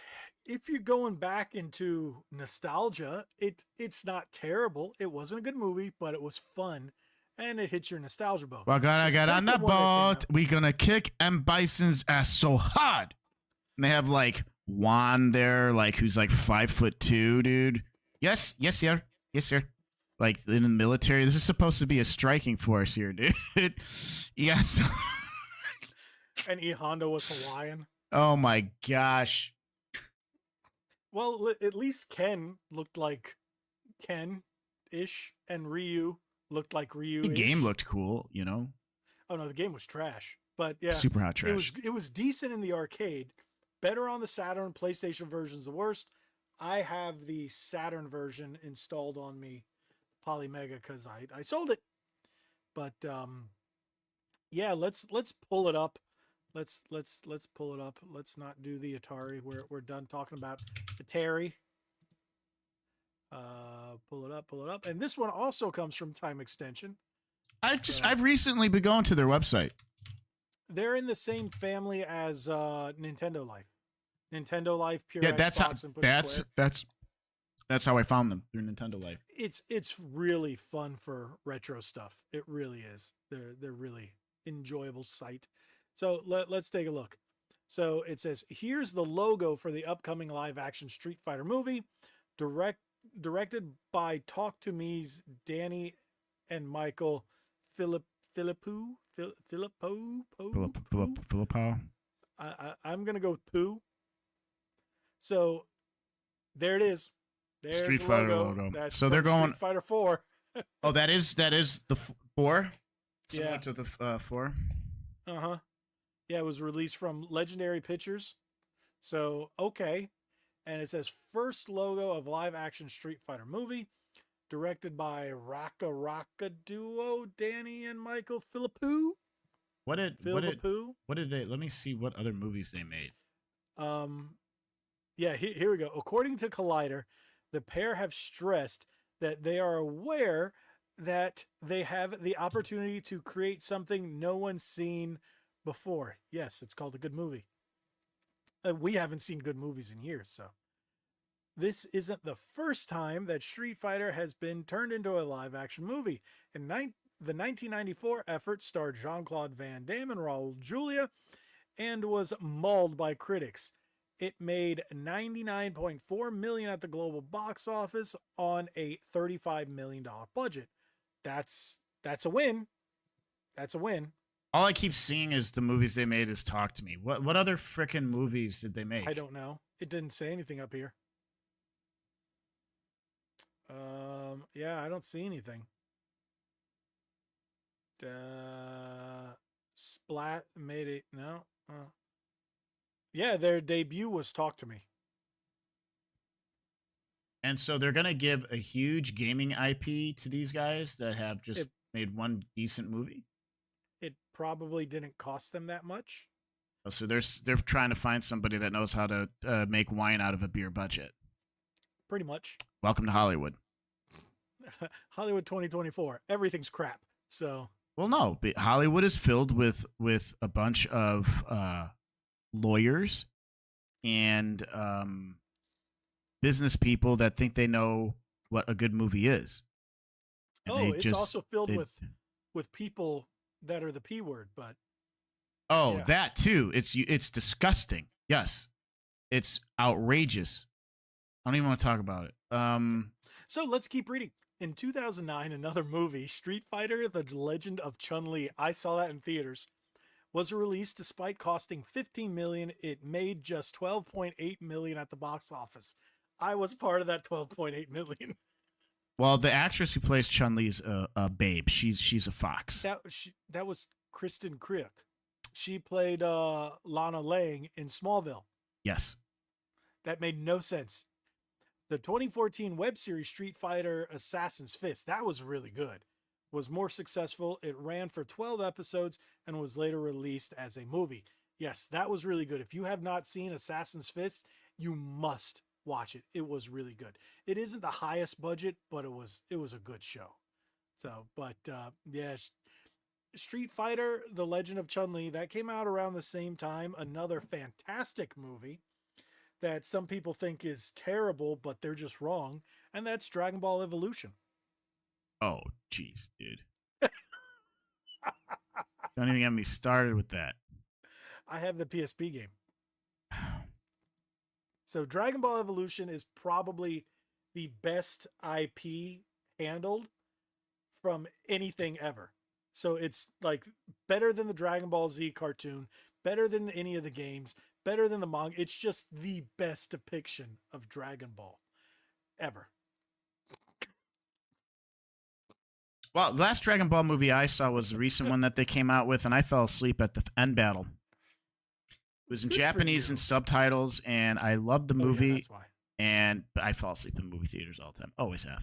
if you're going back into nostalgia, it's not terrible. It wasn't a good movie, but it was fun. And it hits your nostalgia bone. We're gonna get on the boat. We're gonna kick M. Bison's ass so hard. And they have like Juan there, like who's like 5'2", dude. Yes, sir. Yes, sir. Like in the military. This is supposed to be a striking force here, dude. Yes. And E Honda was Hawaiian. Oh my gosh. Well, at least Ken looked like Ken-ish, and Ryu looked like The Ryu-ish. game looked cool, you know. Oh no, the game was trash. But yeah, Super hot trash. it was decent in the arcade. Better on the Saturn. PlayStation version's the worst. I have the Saturn version installed on me, Polymega, because I sold it. But yeah, let's pull it up. Let's pull it up. Let's not do the Atari. We're done talking about Atari. Pull it up. And this one also comes from Time Extension. I've recently been going to their website. They're in the same family as Nintendo Life. Nintendo Life, Pure Yeah, Xbox, and Push Square. that's how I found them through Nintendo Life. It's really fun for retro stuff. It really is. They're really enjoyable site. So let's take a look. So it says, here's the logo for the upcoming live action Street Fighter movie, directed by Talk to Me's Danny and Michael Philippou. I'm gonna go with Pooh. So there it is. There's Street the Fighter logo. That's So they're going Street Fighter 4. Oh, that is the 4. Similar Yeah. to the 4. Uh-huh. Yeah, it was released from Legendary Pictures. So, okay. And it says first logo of live action Street Fighter movie, directed by Raka duo Danny and Michael Philippou. What did they? Let me see what other movies they made. Yeah, here we go. According to Collider, the pair have stressed that they are aware that they have the opportunity to create something no one's seen before. Yes, it's called a good movie. We haven't seen good movies in years, so this isn't the first time that Street Fighter has been turned into a live-action movie. In the 1994 effort starred Jean-Claude Van Damme and Raul Julia and was mauled by critics. It made $99.4 million at the global box office on a $35 million budget. That's a win. That's a win. All I keep seeing is the movies they made is Talk to Me. What other frickin' movies did they make? I don't know. It didn't say anything up here. Yeah, I don't see anything. Splat made it. No. Yeah, their debut was Talk to Me. And so they're gonna give a huge gaming IP to these guys that have just made one decent movie. It probably didn't cost them that much. Oh, so they're trying to find somebody that knows how to make wine out of a beer budget. Pretty much. Welcome to Hollywood. Hollywood 2024. Everything's crap. So. Well, no, but Hollywood is filled with a bunch of lawyers and business people that think they know what a good movie is. And it's also filled with people that are the P word, but yeah. That too. It's disgusting. Yes. It's outrageous. I don't even want to talk about it. So let's keep reading. In 2009, another movie, Street Fighter: The Legend of Chun-Li, I saw that in theaters, was released. Despite costing $15 million, it made just $12.8 million at the box office. I was part of that $12.8 million. Well, the actress who plays Chun-Li's a babe. She's a fox. That was Kristen Krieg. She played Lana Lang in Smallville. Yes. That made no sense. The 2014 web series Street Fighter Assassin's Fist, that was really good, was more successful. It ran for 12 episodes and was later released as a movie. Yes, that was really good. If you have not seen Assassin's Fist, you must watch it. It was really good. It isn't the highest budget, but it was a good show. So, but yeah, Street Fighter: The Legend of Chun-Li, that came out around the same time. Another fantastic movie that some people think is terrible, but they're just wrong, and that's Dragon Ball Evolution. Oh, jeez, dude. Don't even get me started with that. I have the PSP game. So Dragon Ball Evolution is probably the best IP handled from anything ever. So it's like better than the Dragon Ball Z cartoon, better than any of the games, better than the manga. It's just the best depiction of Dragon Ball ever. Well, the last Dragon Ball movie I saw was the recent one that they came out with, and I fell asleep at the end battle. It was in Good for Japanese you. and subtitles, and I loved the Oh, yeah, movie. that's why. And I fall asleep in movie theaters all the time. Always have.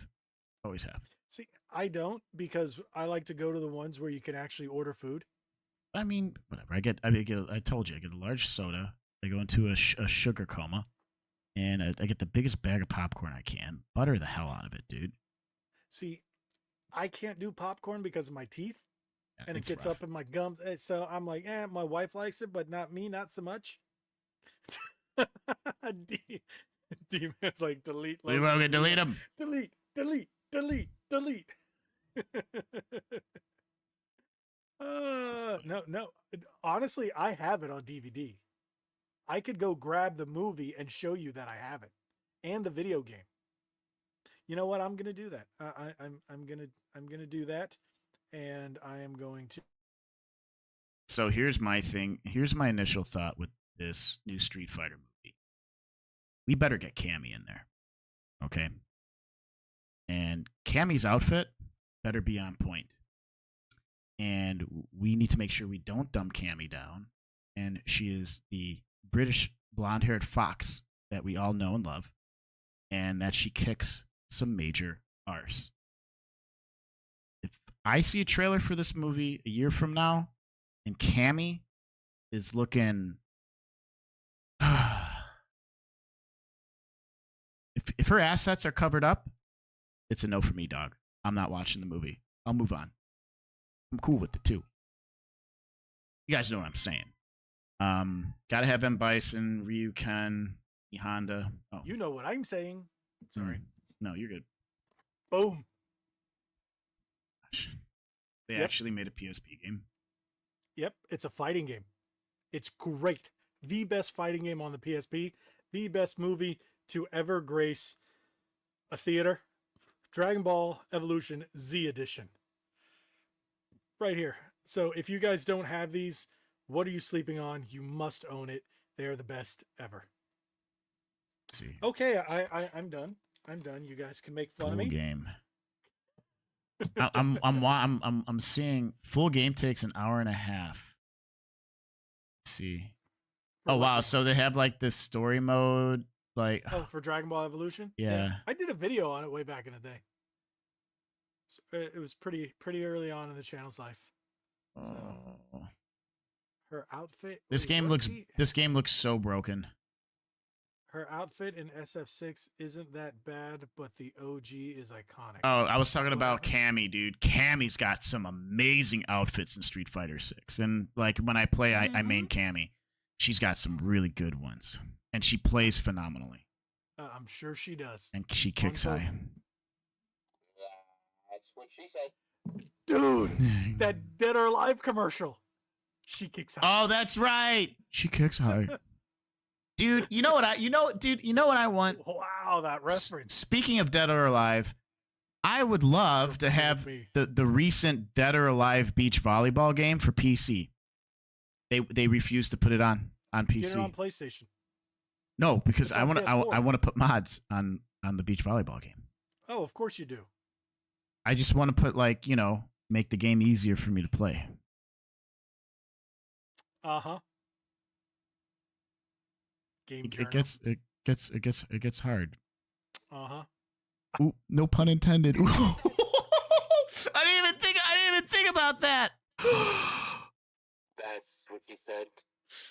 Always have. See, I don't, because I like to go to the ones where you can actually order food. I mean, whatever. I told you, I get a large soda. I go into a sugar coma, and I get the biggest bag of popcorn I can. Butter the hell out of it, dude. See, I can't do popcorn because of my teeth, Yeah, and it it's gets rough. up in my gums. So I'm like, my wife likes it, but not me, not so much. D-Man's like, delete. We will delete them. Delete, delete, delete, delete. No. Honestly, I have it on DVD. I could go grab the movie and show you that I have it, and the video game. You know what? I'm gonna do that. I'm gonna do that, and I am going to. So here's my thing. Here's my initial thought with this new Street Fighter movie. We better get Cammy in there, okay? And Cammy's outfit better be on point. And we need to make sure we don't dumb Cammy down. And she is the British blonde-haired fox that we all know and love, and that she kicks some major arse. If I see a trailer for this movie a year from now, and Cammy is looking, if her assets are covered up, it's a no for me, dog. I'm not watching the movie. I'll move on. I'm cool with it too. You guys know what I'm saying. Gotta have M. Bison, Ryu Ken, E Honda. Oh, You know what I'm saying. Sorry. no, you're good. Boom. They Yep. actually made a PSP game. Yep, it's a fighting game. It's great. The best fighting game on the PSP. The best movie to ever grace a theater. Dragon Ball Evolution Z Edition. Right here. So if you guys don't have these, what are you sleeping on? You must own it. They are the best ever. Let's see. Okay, I'm done. I'm done. You guys can make fun Full of me. game. I'm seeing full game takes an hour and a half. Let's see. For Oh what wow, game? so they have like this story mode, like Oh, for Dragon Ball Evolution? Yeah. I did a video on it way back in the day. So it was pretty early on in the channel's life. oh. Her outfit. This wait, game what looks the- this game looks so broken. Her outfit in SF6 isn't that bad, but the OG is iconic. Oh, I was talking about What? Cammy, dude. Cammy's got some amazing outfits in Street Fighter 6. And like when I play, I main Cammy. She's got some really good ones. And she plays phenomenally. I'm sure she does. And she kicks Uncle- high. That's what she said. Dude, that Dead or Alive commercial. She kicks out. Oh, that's right. She kicks high. Dude, you know what I want? Wow, that reference. Speaking of Dead or Alive, I would love to have Me. the recent Dead or Alive beach volleyball game for PC. They refuse to put it on PC. Get it on PlayStation. No, because It's I on want PS4. I want to put mods on the beach volleyball game. Oh, of course you do. I just want to put make the game easier for me to play. Uh-huh. Game It journal. gets hard. Uh-huh. Ooh, no pun intended. Ooh. I didn't even think about that. That's what she said.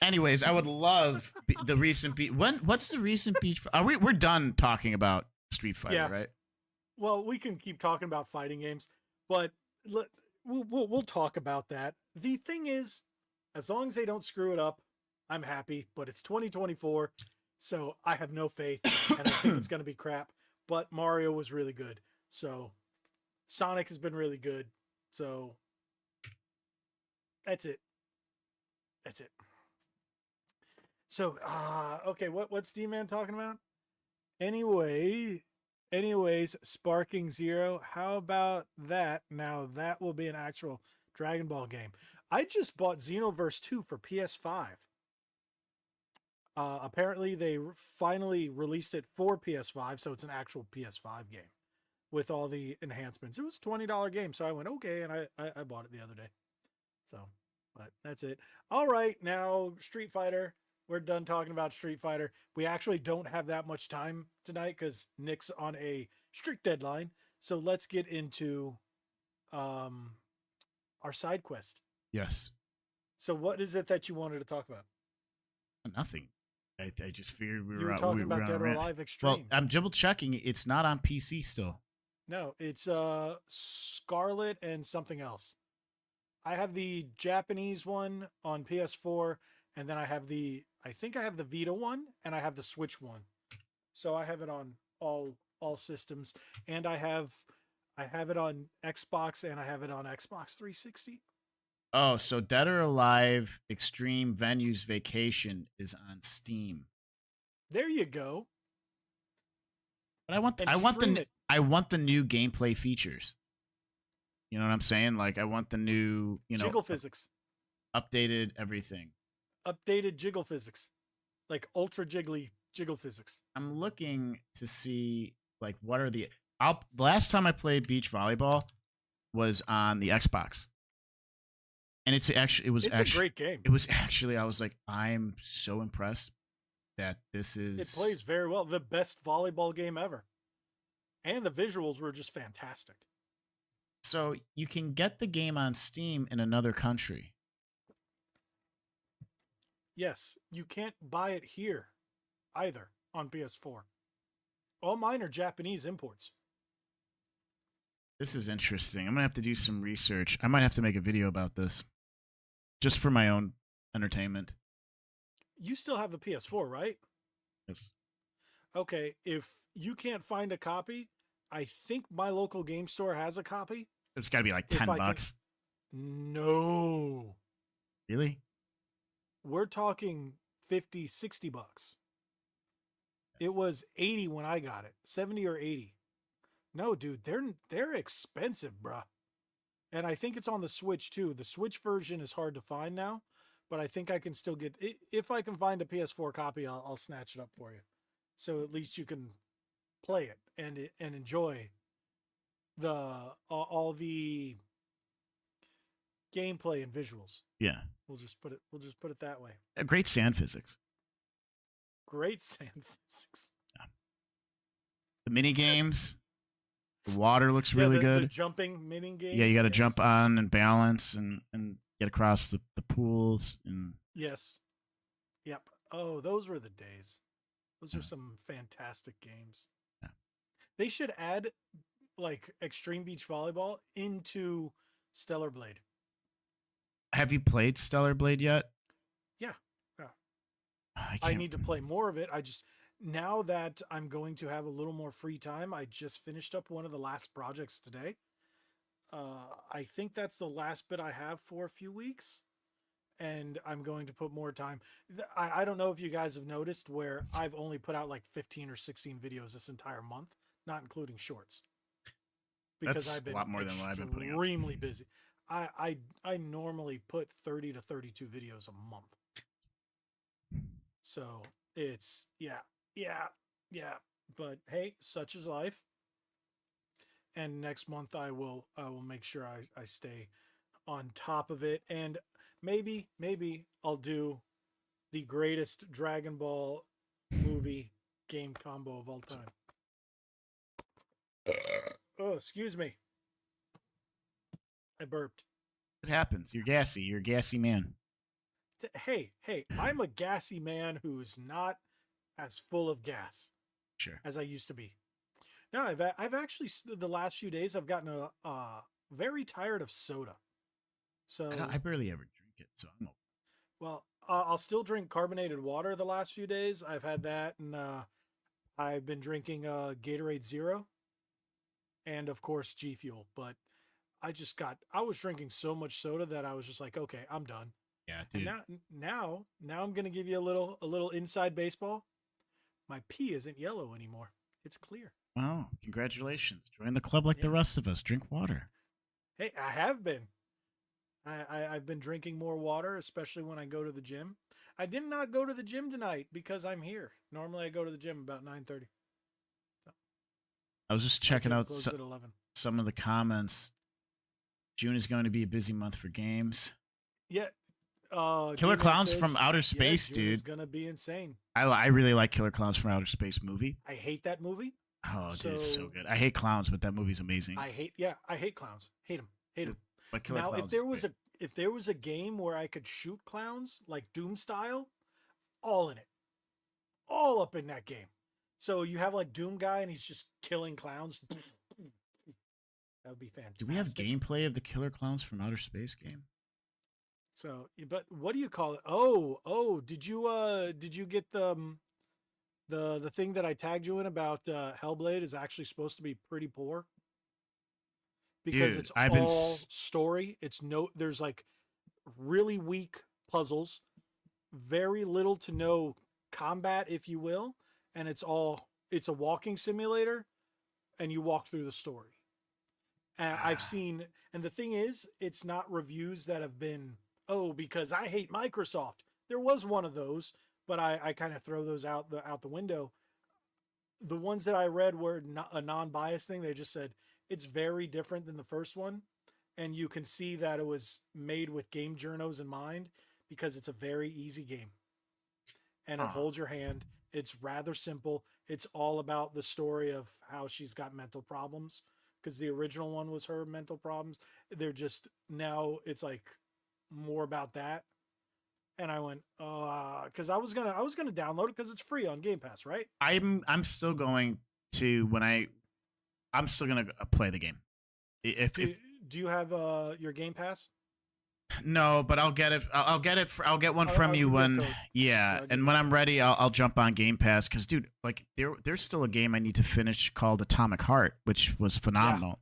Anyways, I would love the recent beach. What's the recent beach? We're done talking about Street Fighter, Yeah. right? Well, we can keep talking about fighting games, but we'll talk about that. The thing is, as long as they don't screw it up, I'm happy. But it's 2024, so I have no faith, and I think it's going to be crap. But Mario was really good, so Sonic has been really good. So that's it. That's it. So, okay, what's D-Man talking about? Anyways, Sparking Zero. How about that? Now that will be an actual Dragon Ball game. I just bought Xenoverse 2 for PS5. Apparently, they finally released it for PS5, so it's an actual PS5 game with all the enhancements. It was a $20 game, so I went, okay, and I bought it the other day. So, but that's it. All right, now Street Fighter. We're done talking about Street Fighter. We actually don't have that much time tonight because Nick's on a strict deadline. So let's get into our side quest. Yes. So what is it that you wanted to talk about? Nothing. I just figured You were talking about Dead or Alive Extreme. Well, I'm double checking. It's not on PC still. No, it's Scarlet and something else. I have the Japanese one on PS4, and then I think I have the Vita one, and I have the Switch one. So I have it on all systems, and I have it on Xbox, and I have it on Xbox 360. Oh, so Dead or Alive Extreme Venues Vacation is on Steam. There you go. But I want the new gameplay features. You know what I'm saying? Like I want the new, jiggle physics. Updated everything. Updated jiggle physics. Like ultra jiggly jiggle physics. I'm looking to see like what are the the last time I played beach volleyball was on the Xbox. And it's a great game. It was actually, I was like, I'm so impressed that this is. It plays very well. The best volleyball game ever. And the visuals were just fantastic. So you can get the game on Steam in another country. Yes, you can't buy it here either on PS4. All mine are Japanese imports. This is interesting. I'm going to have to do some research. I might have to make a video about this just for my own entertainment. You still have the PS4, right? Yes. Okay, if you can't find a copy, I think my local game store has a copy. It's got to be like $10. No. Really? We're talking 50, 60 bucks. It was 80 when I got it. 70 or 80. No, dude, they're expensive, bruh. And I think it's on the Switch too. The Switch version is hard to find now, but I think I can still get if I can find a PS4 copy, I'll snatch it up for you. So at least you can play it and enjoy all the gameplay and visuals. Yeah. We'll just put it that way. Great sand physics. Great sand physics. Yeah. The mini games. The water looks really good. The jumping mini games. Yeah, you got to jump on and balance and get across the pools. And yes. Yep. Oh, those were the days. Those are some fantastic games. Yeah. They should add like Extreme Beach Volleyball into Stellar Blade. Have you played Stellar Blade yet? Yeah. I need to play more of it. Now that I'm going to have a little more free time, I just finished up one of the last projects today. I think that's the last bit I have for a few weeks, and I'm going to put more time. I don't know if you guys have noticed where I've only put out like 15 or 16 videos this entire month, not including shorts. Because that's I've been a lot more than what I've been putting out. Extremely busy. I normally put 30 to 32 videos a month. So it's yeah. But hey, such is life. And next month I will make sure I stay on top of it. And maybe I'll do the greatest Dragon Ball movie game combo of all time. Oh, excuse me. I burped. It happens. You're gassy. You're a gassy man. Hey, I'm a gassy man who's not as full of gas as I used to be. No, I've actually the last few days I've gotten very tired of soda. So I barely ever drink it, so I'm okay. Well, I'll still drink carbonated water the last few days. I've had that, and I've been drinking Gatorade Zero, and of course G Fuel. But I was drinking so much soda that I was just like, okay, I'm done. Yeah, dude. And now I'm gonna give you a little inside baseball. My pee isn't yellow anymore; it's clear. Wow! Congratulations! Join the club like the rest of us. Drink water. Hey, I have been. I've been drinking more water, especially when I go to the gym. I did not go to the gym tonight because I'm here. Normally I go to the gym about 9:30. So I was just my checking gym out closes at 11. some of the comments. June is going to be a busy month for games. Yeah. Killer G-Man Clowns says, from Outer yeah, Space, June is dude. gonna be insane. I really like Killer Clowns from Outer Space movie. I hate that movie. Oh, dude, it's so So good. I hate clowns, but that movie's amazing. I hate clowns. Hate them. Hate them. But Killer Now, Clowns if there was a game where I could shoot clowns like Doom style, all in it, all up in that game. So you have like Doom guy and he's just killing clowns. That would be fantastic. do we have gameplay of the Killer Clowns from Outer Space game? So, but what do you call it? Oh, did you get the thing that I tagged you in about Hellblade is actually supposed to be pretty poor? Because Dude, it's I've been all story. There's like really weak puzzles, very little to no combat, if you will, and it's a walking simulator, and you walk through the story. And I've seen, and the thing is, it's not reviews that have been, oh, because I hate Microsoft. There was one of those, but I kind of throw those out the window. The ones that I read were not a non-biased thing. They just said it's very different than the first one, and you can see that it was made with game journos in mind because it's a very easy game, and it holds your hand. It's rather simple. It's all about the story of how she's got mental problems, because the original one was her mental problems. They're just, now it's like more about that. And I went, because I was gonna download it because it's free on Game Pass, right? I'm still going to I'm still gonna play the game. Do you have your Game Pass? No, but I'll get it. I'll get one from you when and when I'm ready, I'll jump on Game Pass because, dude, like there's still a game I need to finish called Atomic Heart, which was phenomenal.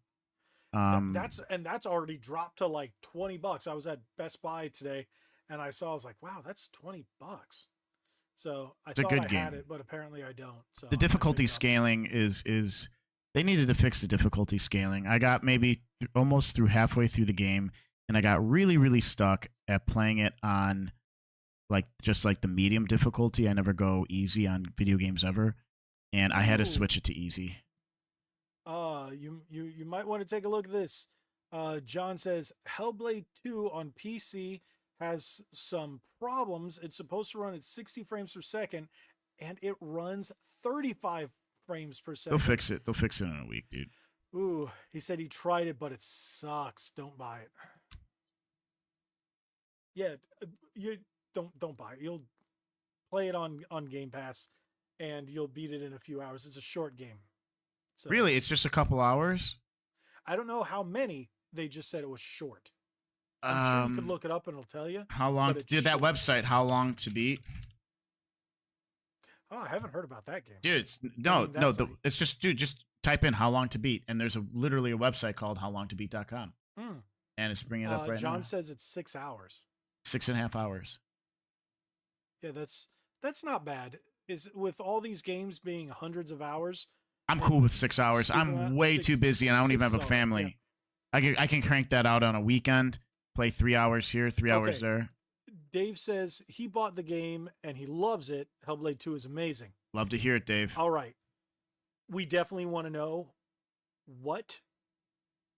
Yeah. That's already dropped to like $20. I was at Best Buy today, and I was like, wow, that's $20. So I thought I had it, but apparently I don't. So the difficulty scaling is they needed to fix the difficulty scaling. I got maybe almost through halfway through the game, and I got really, really stuck at playing it on just like the medium difficulty. I never go easy on video games ever, and I had to switch it to easy. You might want to take a look at this. John says Hellblade 2 on PC has some problems. It's supposed to run at 60 frames per second, and it runs 35 frames per second. They'll fix it. They'll fix it in a week, dude. Ooh, he said he tried it, but it sucks. Don't buy it. Yeah, you don't buy it. You'll play it on Game Pass, and you'll beat it in a few hours. It's a short game. So, really, it's just a couple hours? I don't know how many. They just said it was short. I'm sure you could look it up and it'll tell you. How long? Dude, that website, How Long to Beat? Oh, I haven't heard about that game. Dude, it's just, dude, just type in How Long to Beat, and there's literally a website called howlongtobeat.com. And it's bringing it up right now. John says it's 6 hours. 6.5 hours. Yeah, that's not bad. Is with all these games being hundreds of hours. I'm cool with 6 hours. I'm way too busy, and I don't even have a family. Yeah. I can crank that out on a weekend. Play 3 hours here, 3 hours there. Dave says he bought the game and he loves it. Hellblade 2 is amazing. Love to hear it, Dave. All right. We definitely want to know what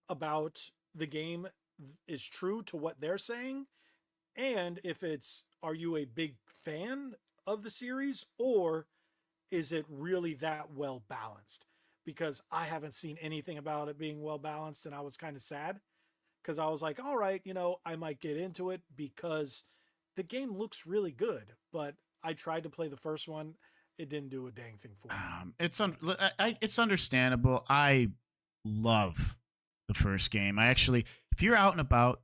about the game is true to what they're saying, and if are you a big fan of the series, or is it really that well balanced? Because I haven't seen anything about it being well balanced, and I was kind of sad because I was like, all right, I might get into it because the game looks really good, but I tried to play the first one. It didn't do a dang thing for me. It's understandable. I love the first game. If you're out and about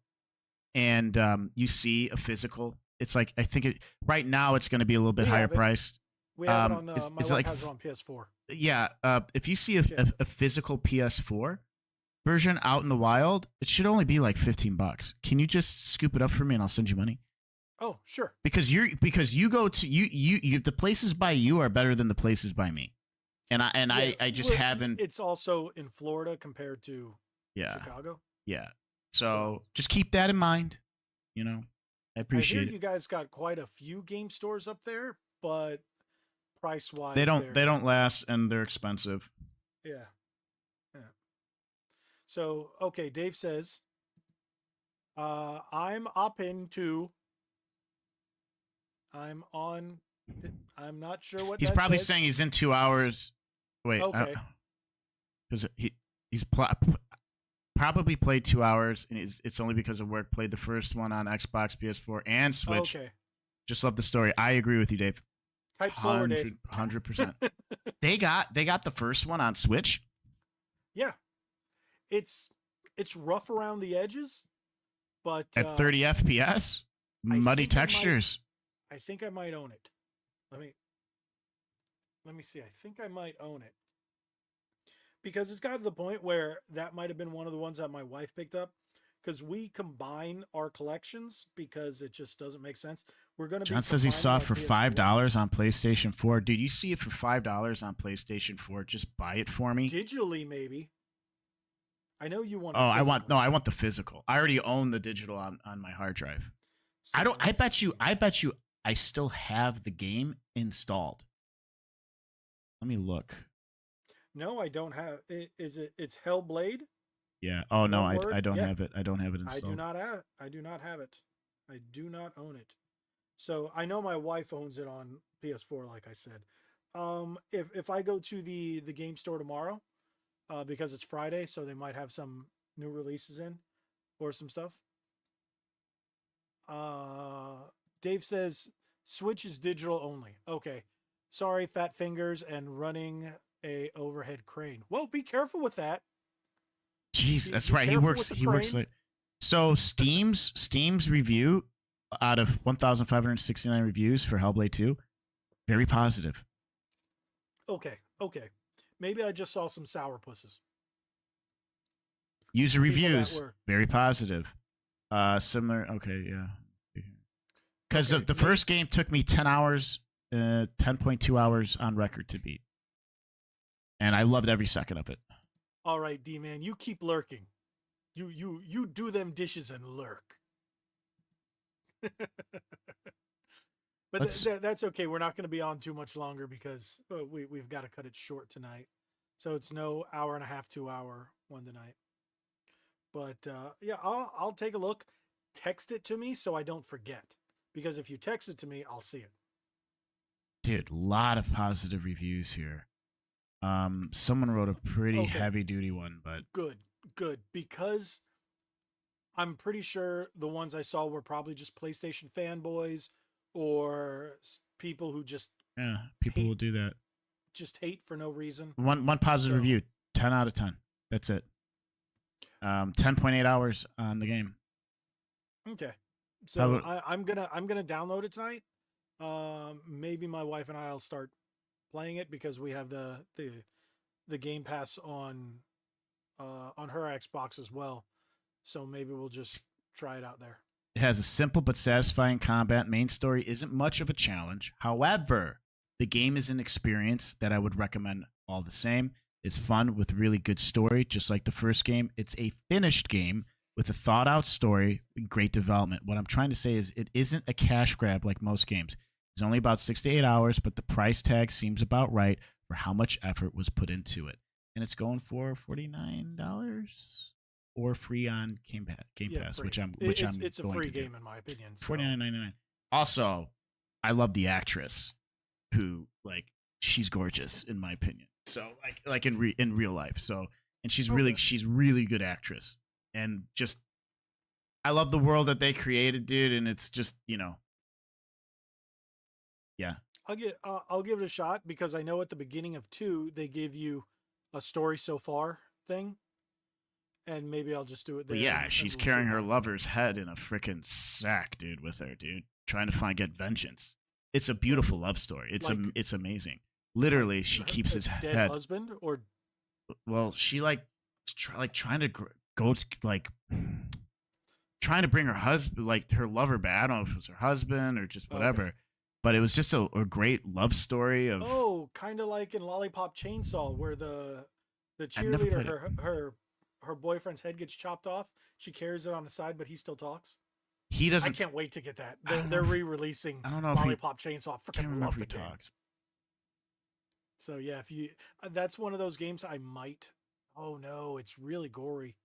and you see a physical, it's like, I think right now it's going to be a little bit higher priced. We have it on, my wife has it on PS4. Yeah. If you see a physical PS4 version out in the wild, it should only be like $15. Can you just scoop it up for me and I'll send you money? Oh, sure. Because you go to you the places by you are better than the places by me. I just haven't. It's also in Florida compared to Chicago. Yeah. So just keep that in mind. You know, I I appreciate hear it. you guys got quite a few game stores up there, but price wise, They don't last and they're expensive. yeah, yeah. So okay, Dave says, I'm up into. I'm on. I'm not sure what He's that probably says. saying he's in 2 hours. Wait, Okay. because he's probably played 2 hours, and it's only because of work. Played the first one on Xbox, PS4, and Switch. Okay. Just love the story. I agree with you, Dave. Type slower, Dave. 100%. They got the first one on Switch. Yeah, it's rough around the edges, but At 30 FPS, muddy textures. I think I might own it. Let me see. I think I might own it because it's got to the point where that might have been one of the ones that my wife picked up because we combine our collections because it just doesn't make sense. We're going to. John says he saw it for $5 on PlayStation 4. Dude, you see it for $5 on PlayStation 4? Just buy it for me. Digitally, maybe. I know you want. Oh, I want the physical. I already own the digital on my hard drive. So I bet you I still have the game installed. Let me look. No, I don't have. Is it? It's Hellblade. Yeah. Oh no, I don't Yeah. have it. I don't have it installed. I do not have it. I do not own it. So I know my wife owns it on PS4, like I said. If I go to the game store tomorrow, because it's Friday, so they might have some new releases in or some stuff. Dave says Switch is digital only. Okay. Sorry, fat fingers and running a overhead crane. Well, be careful with that. Jeez, that's right. He careful works with the crane. like so Steam's review out of 1,569 reviews for Hellblade 2, very positive. Okay. Maybe I just saw some sourpusses. User People that reviews, were- very positive. Similar. Okay, yeah. Because Okay, the first game took me 10 hours, 10.2 hours on record to beat, and I loved every second of it. All right, D-Man, you keep lurking. You do them dishes and lurk. But that's okay. We're not going to be on too much longer because we've got to cut it short tonight. So it's no hour and a half, 2 hour one tonight. But yeah, I'll take a look. Text it to me so I don't forget. Because if you text it to me, I'll see it. Dude, a lot of positive reviews here. Someone wrote a pretty heavy duty one, but good. Because I'm pretty sure the ones I saw were probably just PlayStation fanboys or people who just will do that. Just hate for no reason. One positive review, 10 out of 10. That's it. 10.8 hours on the game. Okay. So I'm gonna download it tonight. Maybe my wife and I'll start playing it because we have the Game Pass on her Xbox as well. So maybe we'll just try it out there. It has a simple but satisfying combat. Main story isn't much of a challenge. However, the game is an experience that I would recommend all the same. It's fun with really good story, just like the first game. It's a finished game with a thought-out story and great development. What I'm trying to say is it isn't a cash grab like most games. It's only about 6 to 8 hours, but the price tag seems about right for how much effort was put into it. And it's going for $49 or free on Game Pass, free. It's a free game in my opinion. So. $49.99. Also, I love the actress, who she's gorgeous in my opinion. So like in real life. So and she's really good actress. And just I love the world that they created, dude. And it's just yeah. I'll give it a shot because I know at the beginning of 2 they give you a story so far thing. And maybe I'll just do it there. But yeah, she's carrying her lover's head in a freaking sack, dude, with her, dude, trying to get vengeance. It's a beautiful love story. It's amazing. Literally, she keeps his dead head. Husband or well, she trying to go trying to bring her husband, her lover back. I don't know if it was her husband or just whatever. Okay. But it was just a great love story of kind of like in Lollipop Chainsaw where the cheerleader her boyfriend's head gets chopped off. She carries it on the side, but he still talks. He I doesn't. can't wait to get that. I don't know They're if- re-releasing I don't know if he. Lollipop Chainsaw. Can't Freaking remember love if he the game. talks. So yeah, if you that's one of those games I might. Oh no, it's really gory.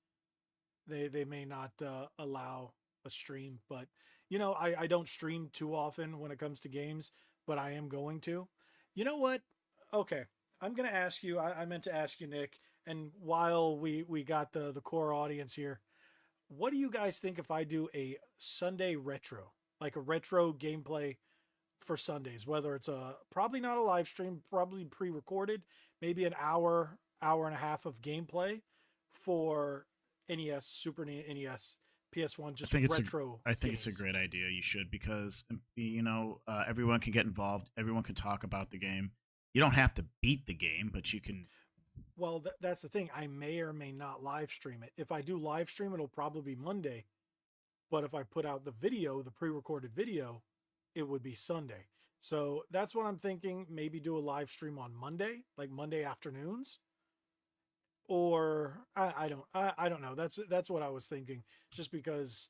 They may not allow a stream, but I don't stream too often when it comes to games, but I am going to. You know what? Okay, I'm gonna ask you. I meant to ask you, Nick. And while we got the core audience here, what do you guys think if I do a Sunday retro, like a retro gameplay for Sundays? Whether it's probably not a live stream, probably pre-recorded, maybe an hour and a half of gameplay for NES, Super NES, PS1, just retro. I think it's a games. great idea. You should, because everyone can get involved. Everyone can talk about the game. You don't have to beat the game, but you can. Well, that's the thing. I may or may not live stream it. If I do live stream, it'll probably be Monday. But if I put out the video, the pre-recorded video, it would be Sunday. So that's what I'm thinking. Maybe do a live stream on Monday, like Monday afternoons. Or I don't know. That's what I was thinking. Just because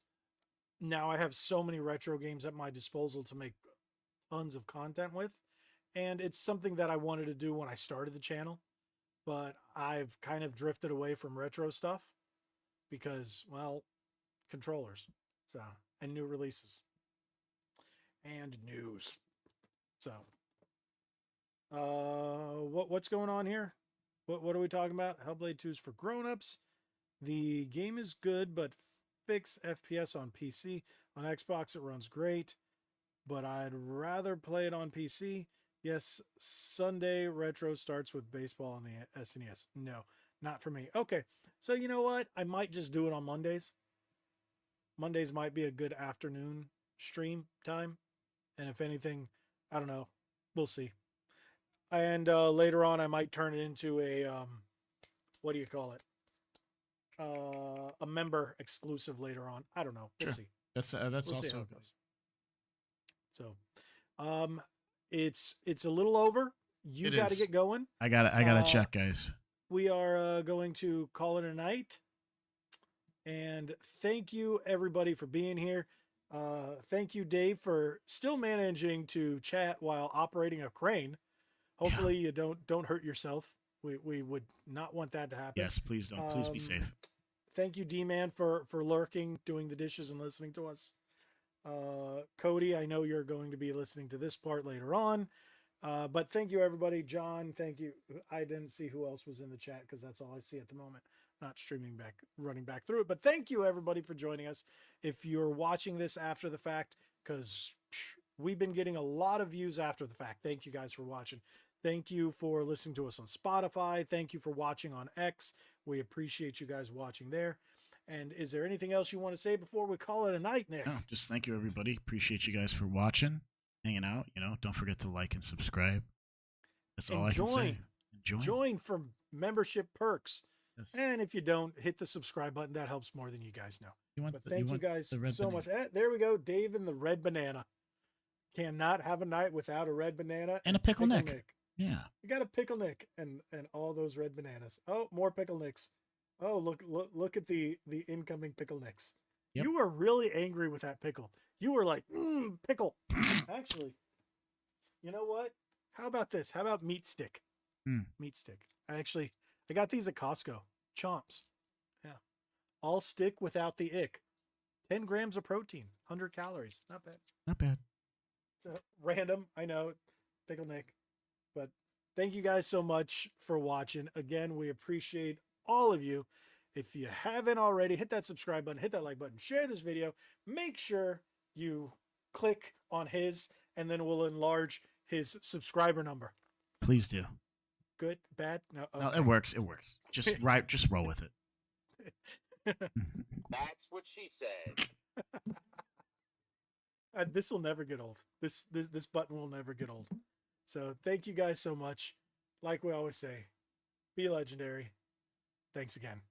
now I have so many retro games at my disposal to make tons of content with. And it's something that I wanted to do when I started the channel. But I've kind of drifted away from retro stuff because, well, controllers. So, and new releases and news. So, what's going on here? What are we talking about? Hellblade 2 is for grown-ups. The game is good, but fix FPS on PC. On Xbox, it runs great, but I'd rather play it on PC. Yes, Sunday retro starts with baseball on the SNES. No, not for me. Okay, so you know what? I might just do it on Mondays. Mondays might be a good afternoon stream time. And if anything, I don't know. We'll see. And later on, I might turn it into a, what do you call it? A member exclusive later on. I don't know. We'll Sure. see. That's We'll see also how it good. goes. So, it's a little over. You It got to is. get going. I gotta check, guys. We are going to call it a night. And thank you everybody for being here. Thank you, Dave, for still managing to chat while operating a crane. Hopefully you don't hurt yourself. We would not want that to happen. Yes, please don't. Please be safe. Thank you, D-Man, for lurking, doing the dishes and listening to us. Cody, I know you're going to be listening to this part later on. But thank you, everybody. John, thank you. I didn't see who else was in the chat because that's all I see at the moment. Not streaming back, running back through it. But thank you, everybody, for joining us. If you're watching this after the fact, because we've been getting a lot of views after the fact. Thank you guys for watching. Thank you for listening to us on Spotify. Thank you for watching on X. We appreciate you guys watching there. And is there anything else you want to say before we call it a night, Nick? No, just thank you, everybody. Appreciate you guys for watching, hanging out. Don't forget to like and subscribe. That's all I can say. Join for membership perks. Yes. And if you don't, hit the subscribe button. That helps more than you guys know. But thank you guys the red so much. There we go. Dave and the red banana. Cannot have a night without a red banana. And a pickle Nick. Yeah. You got a pickle Nick and all those red bananas. Oh, more pickle Nicks. Oh, look at the incoming pickle Nicks. Yep. You were really angry with that pickle. You were like, pickle. Actually, you know what? How about this? How about meat stick? Meat stick. I got these at Costco. Chomps. Yeah. All stick without the ick. 10 grams of protein. 100 calories. Not bad. Not bad. It's random. I know. Pickle Nick. But thank you guys so much for watching. Again, we appreciate all of you. If you haven't already, hit that subscribe button, hit that like button, share this video. Make sure you click on his, and then we'll enlarge his subscriber number. Please do. Good, bad? No, okay. No, it works. It works. Just roll with it. That's what she said. This will never get old. This button will never get old. So thank you guys so much. Like we always say, be legendary. Thanks again.